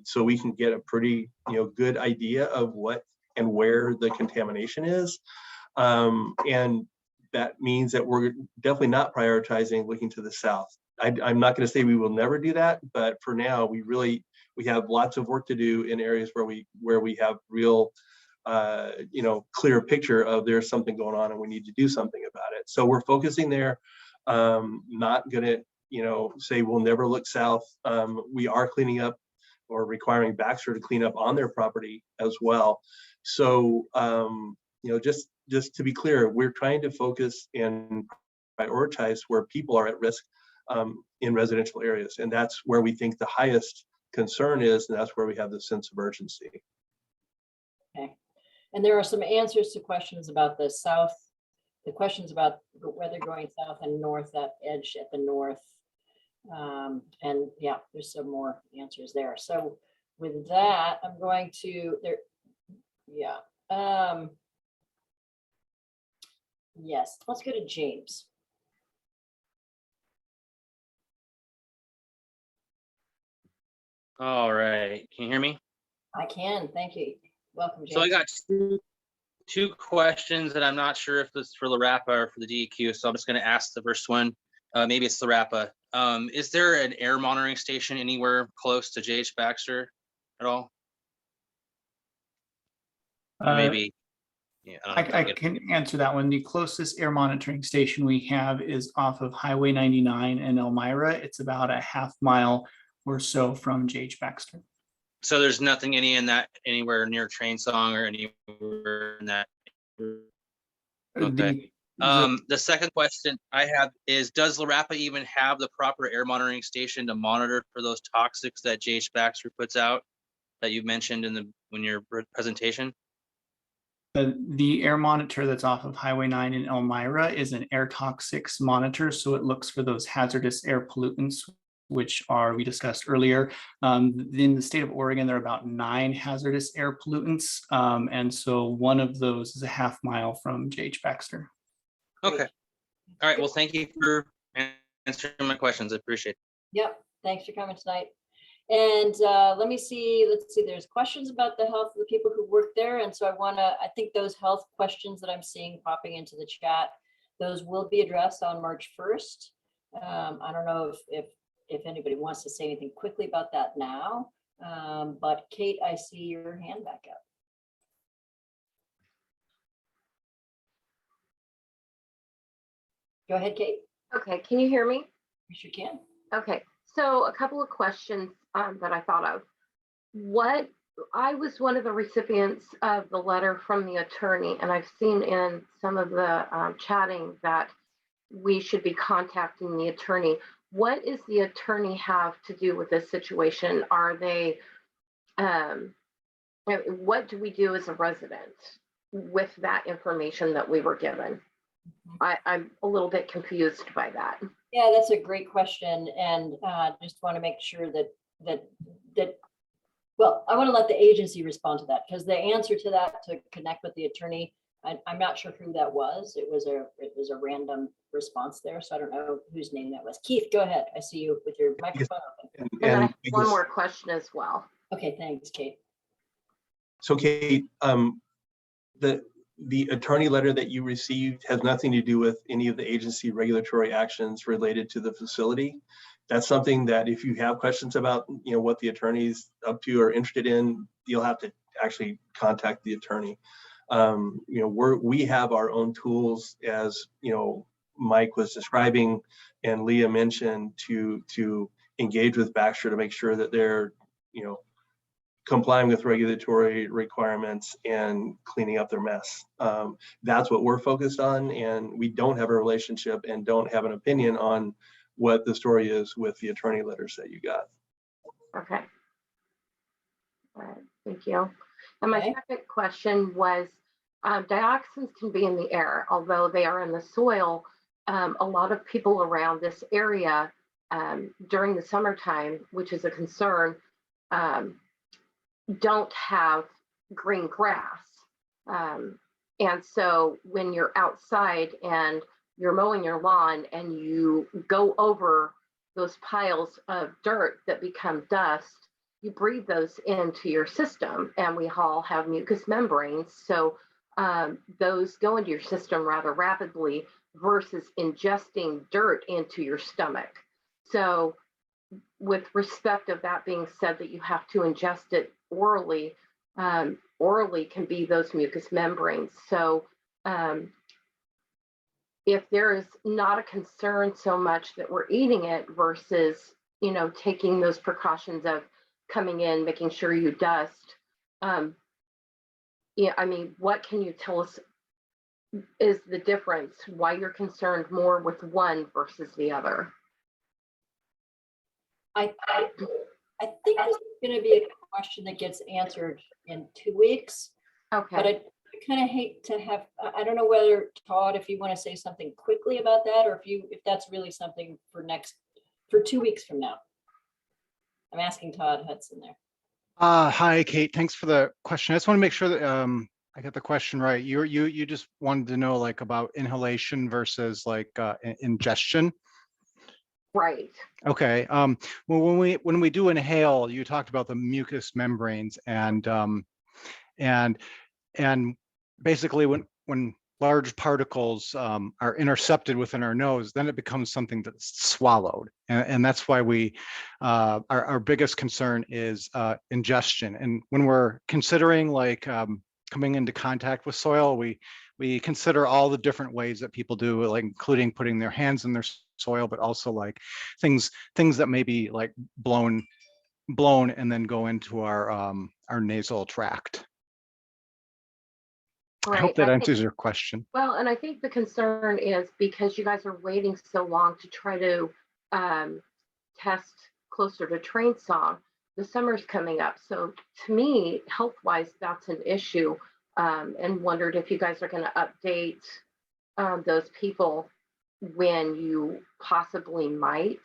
so we can get a pretty, you know, good idea of what and where the contamination is. And that means that we're definitely not prioritizing looking to the south. I'm not going to say we will never do that, but for now, we have lots of work to do in areas where we have real, you know, clear picture of there's something going on and we need to do something about it. So we're focusing there. Not going to, you know, say we'll never look south. We are cleaning up or requiring Baxter to clean up on their property as well. So, you know, just to be clear, we're trying to focus and prioritize where people are at risk in residential areas. And that's where we think the highest concern is, and that's where we have the sense of urgency. Okay. And there are some answers to questions about the south the questions about weather going south and north, that edge at the north. And yeah, there's some more answers there. So with that, I'm going to there. Yeah. Yes, let's go to James. All right, can you hear me? I can, thank you. Welcome, James. So I got two questions that I'm not sure if this is for LaRapa or for the DEQ, so I'm just going to ask the first one. Maybe it's LaRapa. Is there an air monitoring station anywhere close to JH Baxter at all? Or maybe, yeah, I don't know. I can answer that one. The closest air monitoring station we have is off of Highway 99 in Elmira. It's about a half mile or so from JH Baxter. So there's nothing anywhere near Train Song or anywhere in that. Okay. The second question I have is, does LaRapa even have the proper air monitoring station to monitor for those toxics that JH Baxter puts out that you mentioned in your presentation? The air monitor that's off of Highway 9 in Elmira is an air toxics monitor. So it looks for those hazardous air pollutants, which we discussed earlier. In the state of Oregon, there are about 9 hazardous air pollutants. And so one of those is a half mile from JH Baxter. Okay. All right. Well, thank you for answering my questions. I appreciate it. Yep. Thanks for coming tonight. And let me see, let's see, there's questions about the health of the people who work there. And so I think those health questions that I'm seeing popping into the chat, those will be addressed on March 1st. I don't know if anybody wants to say anything quickly about that now, but Kate, I see your hand back up. Go ahead, Kate. Okay, can you hear me? Yes, you can. Okay, so a couple of questions that I thought of. I was one of the recipients of the letter from the attorney, and I've seen in some of the chatting that we should be contacting the attorney. What does the attorney have to do with this situation? Are they, what do we do as a resident with that information that we were given? I'm a little bit confused by that. Yeah, that's a great question. And just want to make sure that well, I want to let the agency respond to that, because the answer to that, to connect with the attorney, I'm not sure who that was. It was a random response there. So I don't know whose name that was. Keith, go ahead. I see you with your microphone open. And I have one more question as well. Okay, thanks, Kate. So Kate, the attorney letter that you received has nothing to do with any of the agency regulatory actions related to the facility. That's something that if you have questions about, what the attorney's up to or interested in, you'll have to actually contact the attorney. We have our own tools, as Mike was describing and Leah mentioned, to engage with Baxter to make sure that they're complying with regulatory requirements and cleaning up their mess. That's what we're focused on, and we don't have a relationship and don't have an opinion on what the story is with the attorney letters that you got. Okay. All right, thank you. And my second question was, dioxins can be in the air, although they are in the soil. A lot of people around this area during the summertime, which is a concern, don't have green grass. And so when you're outside and you're mowing your lawn and you go over those piles of dirt that become dust, you breathe those into your system, and we all have mucous membranes. So those go into your system rather rapidly versus ingesting dirt into your stomach. So with respect of that being said, that you have to ingest it orally, orally can be those mucous membranes. So if there is not a concern so much that we're eating it versus, taking those precautions of coming in, making sure you dust, what can you tell us is the difference, why you're concerned more with one versus the other? I think this is going to be a question that gets answered in 2 weeks. Okay. But I kind of hate to have, I don't know whether Todd, if you want to say something quickly about that, or if that's really something for 2 weeks from now. I'm asking Todd Hudson there. Hi, Kate. Thanks for the question. I just want to make sure that I got the question right. You just wanted to know like about inhalation versus like ingestion. Right. Okay. Well, when we do inhale, you talked about the mucous membranes and basically when large particles are intercepted within our nose, then it becomes something that's swallowed. And that's why our biggest concern is ingestion. And when we're considering like coming into contact with soil, we consider all the different ways that people do, like including putting their hands in their soil, but also like things that may be like blown and then go into our nasal tract. I hope that answers your question. Well, and I think the concern is because you guys are waiting so long to try to test closer to train song, the summer's coming up. So to me, health-wise, that's an issue, and wondered if you guys are going to update those people when you possibly might,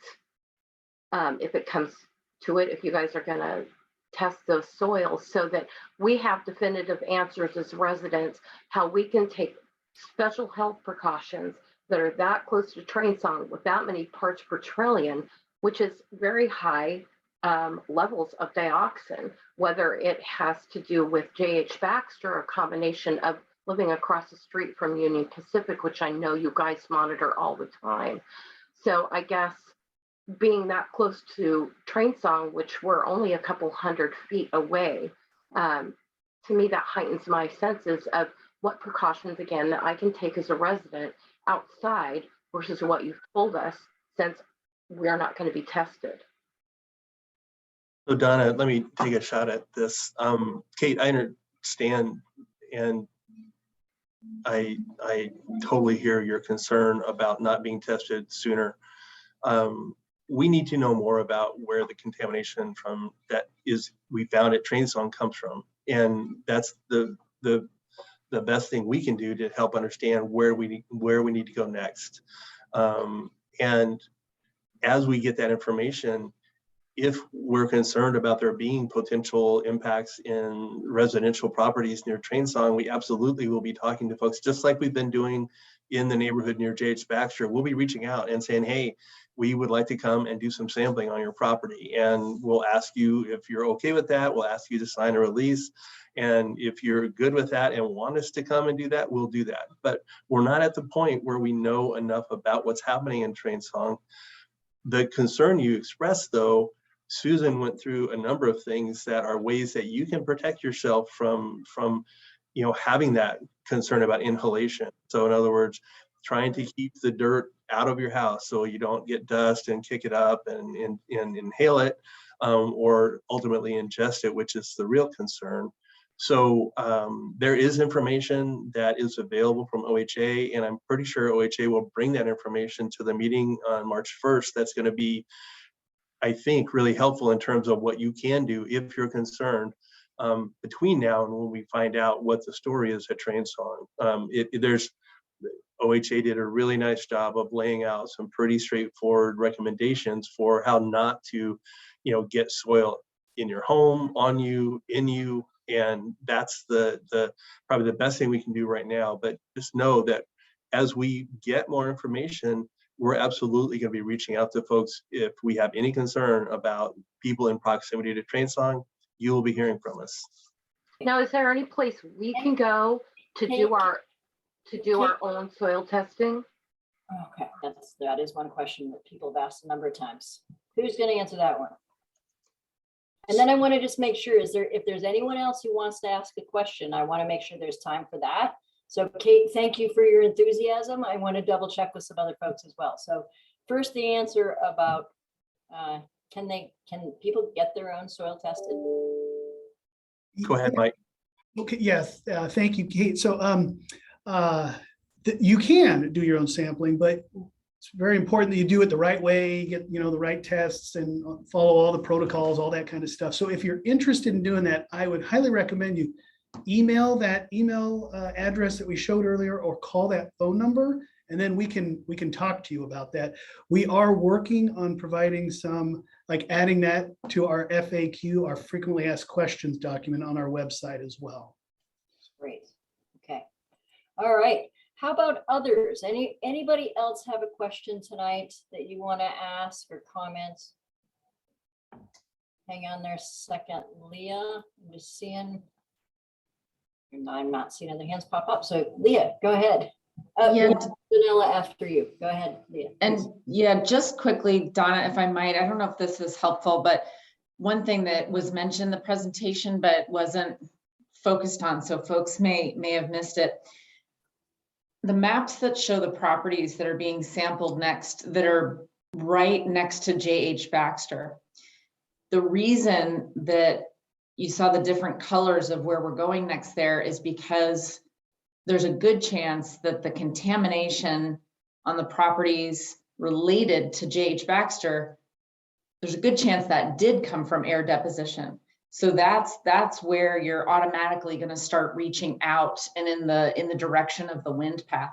if it comes to it, if you guys are going to test those soils so that we have definitive answers as residents, how we can take special health precautions that are that close to train song with that many parts per trillion, which is very high levels of dioxin, whether it has to do with JH Baxter, a combination of living across the street from Union Pacific, which I know you guys monitor all the time. So I guess being that close to train song, which we're only a couple 100 feet away, to me that heightens my senses of what precautions again that I can take as a resident outside versus what you've told us, since we are not going to be tested. So Donna, let me take a shot at this. Kate, I understand, and I totally hear your concern about not being tested sooner. We need to know more about where the contamination from that is we found at train song comes from, and that's the best thing we can do to help understand where we need to go next. And as we get that information, if we're concerned about there being potential impacts in residential properties near train song, we absolutely will be talking to folks, just like we've been doing in the neighborhood near JH Baxter. We'll be reaching out and saying, hey, we would like to come and do some sampling on your property. And we'll ask you if you're okay with that. We'll ask you to sign a release. And if you're good with that and want us to come and do that, we'll do that. But we're not at the point where we know enough about what's happening in train song. The concern you expressed, though, Susan went through a number of things that are ways that you can protect yourself from having that concern about inhalation. So in other words, trying to keep the dirt out of your house so you don't get dust and kick it up and inhale it, or ultimately ingest it, which is the real concern. So there is information that is available from OHA, and I'm pretty sure OHA will bring that information to the meeting on March 1st. That's going to be, I think, really helpful in terms of what you can do if you're concerned between now and when we find out what the story is at train song. OHA did a really nice job of laying out some pretty straightforward recommendations for how not to, get soil in your home, on you, in you, and that's probably the best thing we can do right now. But just know that as we get more information, we're absolutely going to be reaching out to folks. If we have any concern about people in proximity to train song, you will be hearing from us. Now, is there any place we can go to do our own soil testing? Okay, that is one question that people have asked a number of times. Who's going to answer that one? And then I want to just make sure, if there's anyone else who wants to ask a question, I want to make sure there's time for that. So Kate, thank you for your enthusiasm. I want to double check with some other folks as well. So first, the answer about can people get their own soil tested? Go ahead, Mike. Okay, yes, thank you, Kate. So you can do your own sampling, but it's very important that you do it the right way, get the right tests and follow all the protocols, all that kind of stuff. So if you're interested in doing that, I would highly recommend you email that email address that we showed earlier, or call that phone number, and then we can talk to you about that. We are working on providing some, like adding that to our FAQ, our frequently asked questions document on our website as well. Great. Okay. All right. How about others? Anybody else have a question tonight that you want to ask or comments? Hang on there a second, Leah. I'm just seeing. I'm not seeing other hands pop up. So Leah, go ahead. Yeah. Danila after you. Go ahead, Leah. And yeah, just quickly, Donna, if I might, I don't know if this is helpful, but one thing that was mentioned in the presentation but wasn't focused on, so folks may have missed it. The maps that show the properties that are being sampled next, that are right next to JH Baxter. The reason that you saw the different colors of where we're going next there is because there's a good chance that the contamination on the properties related to JH Baxter, there's a good chance that did come from air deposition. So that's where you're automatically going to start reaching out and in the direction of the wind path.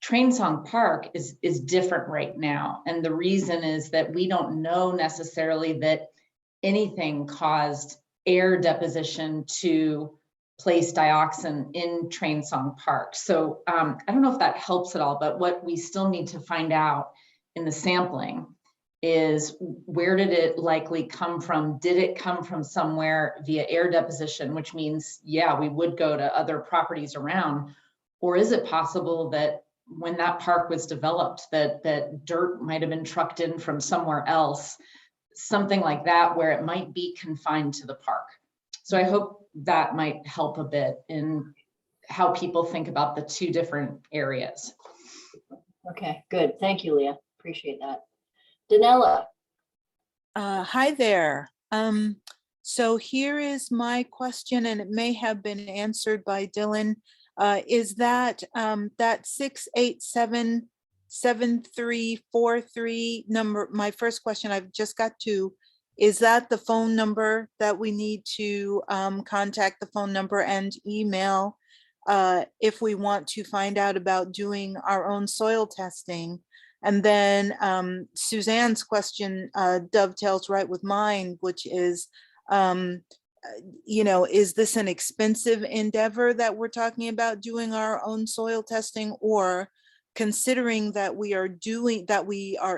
Train Song Park is different right now. And the reason is that we don't know necessarily that anything caused air deposition to place dioxin in Train Song Park. So I don't know if that helps at all, but what we still need to find out in the sampling is where did it likely come from? Did it come from somewhere via air deposition, which means, yeah, we would go to other properties around, or is it possible that when that park was developed, that dirt might've been trucked in from somewhere else, something like that, where it might be confined to the park. So I hope that might help a bit in how people think about the two different areas. Okay, good. Thank you, Leah. Appreciate that. Danella. Hi there. So here is my question, and it may have been answered by Dylan. Is that that 687-7343 number? My first question, I've just got two. Is that the phone number that we need to contact, the phone number and email if we want to find out about doing our own soil testing? And then Suzanne's question dovetails right with mine, which is, is this an expensive endeavor that we're talking about doing our own soil testing, or considering that we are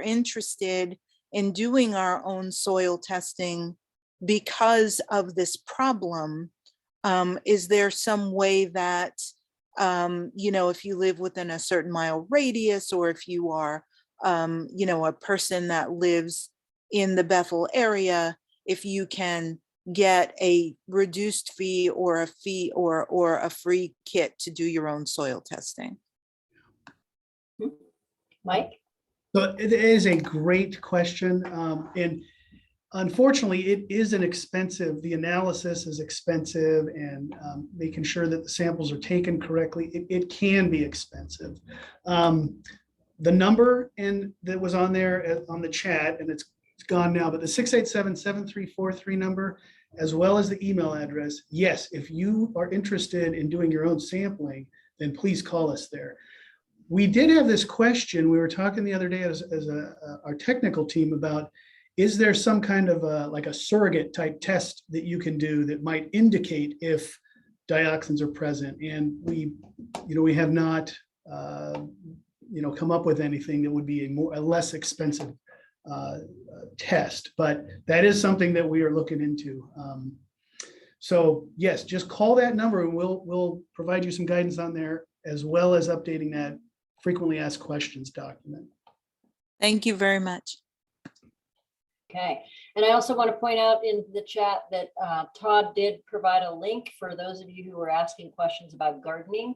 interested in doing our own soil testing because of this problem? Is there some way that, if you live within a certain mile radius, or if you are, a person that lives in the Bethel area, if you can get a reduced fee or a fee or a free kit to do your own soil testing? Mike? So it is a great question. And unfortunately, it is the analysis is expensive, and making sure that the samples are taken correctly, it can be expensive. The number that was on there on the chat, and it's gone now, but the 687-7343 number, as well as the email address. Yes, if you are interested in doing your own sampling, then please call us there. We did have this question. We were talking the other day as our technical team about, is there some kind of like a surrogate type test that you can do that might indicate if dioxins are present? And we have not, come up with anything that would be a less expensive test, but that is something that we are looking into. So yes, just call that number and we'll provide you some guidance on there, as well as updating that frequently asked questions document. Thank you very much. Okay, and I also want to point out in the chat that Todd did provide a link for those of you who were asking questions about gardening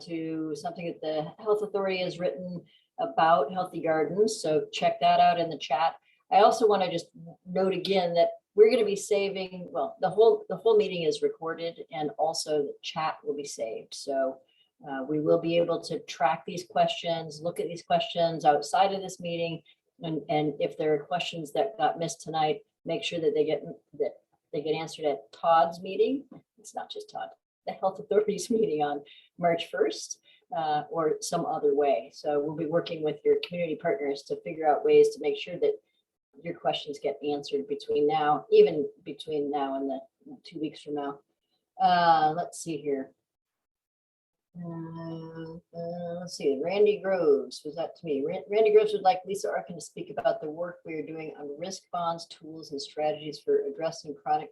to something that the Health Authority has written about healthy gardens. So check that out in the chat. I also want to just note again that we're going to be saving, well, the whole meeting is recorded, and also the chat will be saved. So we will be able to track these questions, look at these questions outside of this meeting. And if there are questions that got missed tonight, make sure that they get answered at Todd's meeting, it's not just Todd, the health authorities meeting on March 1st or some other way. So we'll be working with your community partners to figure out ways to make sure that your questions get answered between now, even between now and the 2 weeks from now. Let's see here. Let's see, Randy Groves, was that to me? Randy Groves would like Lisa Arkin to speak about the work we are doing on risk bonds, tools, and strategies for addressing chronic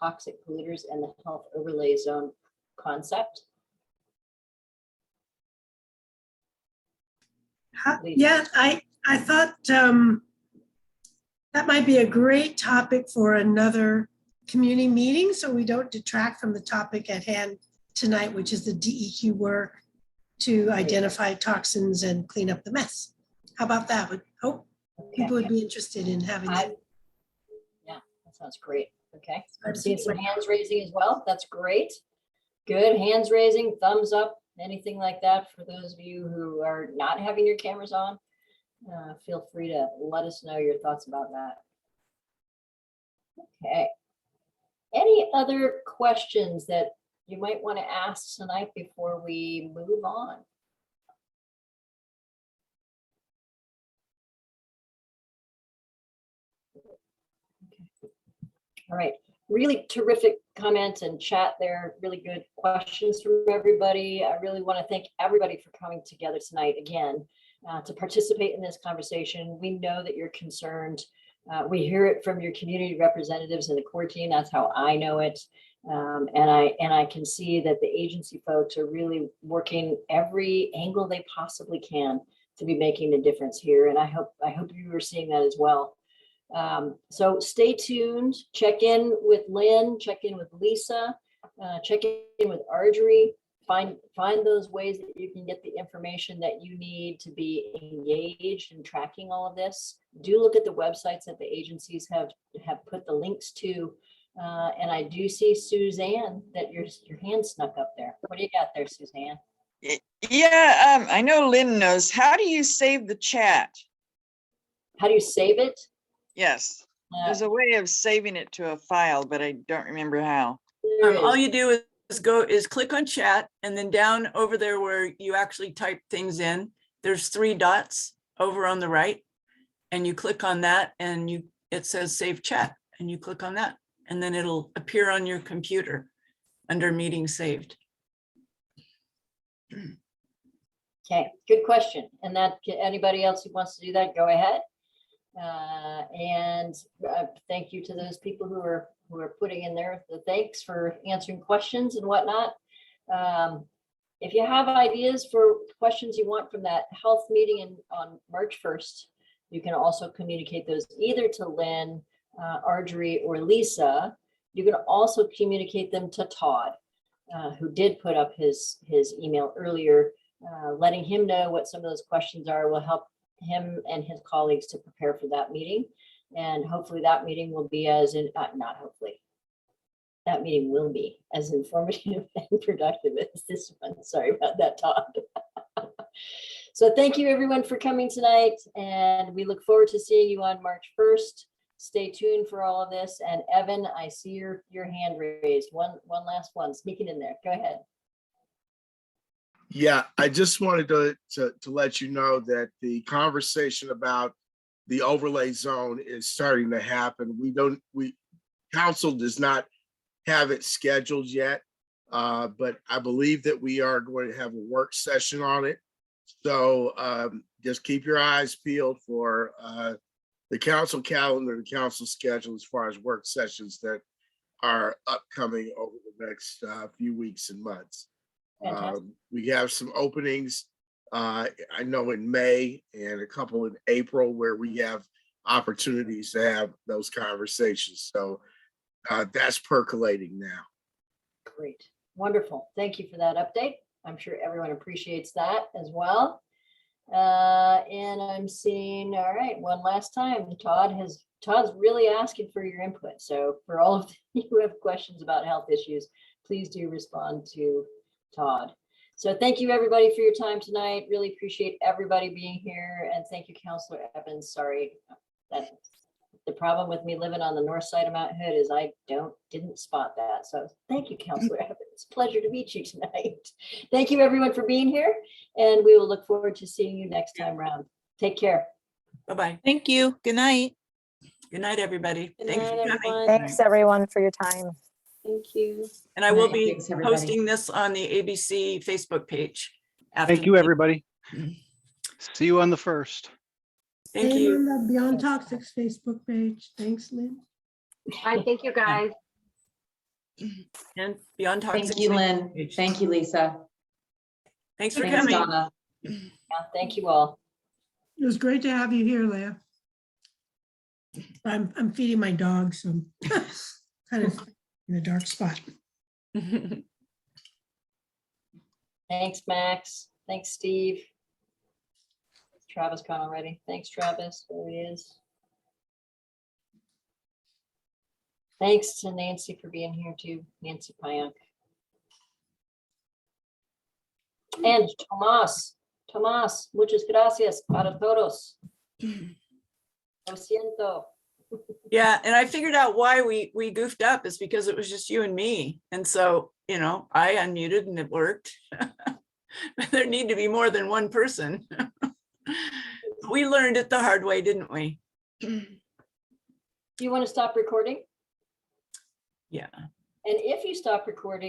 toxic polluters and the health overlay zone concept. Yeah, I thought that might be a great topic for another community meeting, so we don't detract from the topic at hand tonight, which is the DEQ work to identify toxins and clean up the mess. How about that? Would hope people would be interested in having that. Yeah, that sounds great. Okay, I'm seeing some hands raising as well. That's great. Good, hands raising, thumbs up, anything like that. For those of you who are not having your cameras on, feel free to let us know your thoughts about that. Okay. Any other questions that you might want to ask tonight before we move on? Okay. All right, really terrific comments and chat there, really good questions from everybody. I really want to thank everybody for coming together tonight again to participate in this conversation. We know that you're concerned. We hear it from your community representatives in the core team. That's how I know it. And I can see that the agency folks are really working every angle they possibly can to be making a difference here. And I hope you are seeing that as well. So stay tuned, check in with Lynn, check in with Lisa, check in with Arjorie, find those ways that you can get the information that you need to be engaged in tracking all of this. Do look at the websites that the agencies have put the links to. And I do see Suzanne, that your hand snuck up there. What do you got there, Suzanne? Yeah, I know Lynn knows. How do you save the chat? How do you save it? Yes, there's a way of saving it to a file, but I don't remember how. All you do is click on chat, and then down over there where you actually type things in, there's 3 dots over on the right, and you click on that, and it says save chat, and you click on that, and then it'll appear on your computer under meeting saved. Okay, good question. And that anybody else who wants to do that, go ahead. And thank you to those people who are putting in there the thanks for answering questions and whatnot. If you have ideas for questions you want from that health meeting on March 1st, you can also communicate those either to Lynn, Arjorie, or Lisa. You can also communicate them to Todd, who did put up his email earlier. Letting him know what some of those questions are will help him and his colleagues to prepare for that meeting. And hopefully that meeting will be not hopefully, that meeting will be as informative and productive as this one. Sorry about that, Todd. So thank you everyone for coming tonight, and we look forward to seeing you on March 1st. Stay tuned for all of this. And Evan, I see your hand raised. One last one sneaking in there. Go ahead. Yeah, I just wanted to let you know that the conversation about the overlay zone is starting to happen. Council does not have it scheduled yet, but I believe that we are going to have a work session on it. So just keep your eyes peeled for the council calendar, the council schedule as far as work sessions that are upcoming over the next few weeks and months. We have some openings, I know in May and a couple in April where we have opportunities to have those conversations. So that's percolating now. Great, wonderful. Thank you for that update. I'm sure everyone appreciates that as well. And I'm seeing, all right, one last time, Todd's really asking for your input. So for all of you who have questions about health issues, please do respond to Todd. So thank you everybody for your time tonight. Really appreciate everybody being here. And thank you, Councilor Evans. Sorry that the problem with me living on the north side of Mount Hood is I didn't spot that. So thank you, Counselor Abbott. It's a pleasure to meet you tonight. Thank you everyone for being here, and we will look forward to seeing you next time round. Take care. Bye-bye. Thank you. Good night. Good night, everybody. Good Thanks night, for coming. everyone. Thanks, everyone, for your time. Thank you. And I will Night. be Thanks, everybody. posting this on the ABC Facebook page. after Thank you, the- everybody. See you on the 1st. Thank And you. on the Beyond Toxics Facebook page. Thanks, Lynn. Bye, thank you, guys. And Beyond Toxic. Thank you, Lynn. Thank you, Lisa. Thanks for Thanks, coming. Donna. Yeah, thank you all. It was great to have you here, Leah. I'm feeding my dog, so I'm kind of in a dark spot. Thanks, Max. Thanks, Steve. Travis gone already. Thanks, Travis. There he is. Thanks to Nancy for being here too, Nancy Payank. And Tomás, muchas gracias para todos. Lo siento. Yeah, and I figured out why we goofed up is because it was just you and me. And so, I unmuted and it worked. But there need to be more than one person. We learned it the hard way, didn't we? Do you want to stop recording? Yeah. And if you stop recording,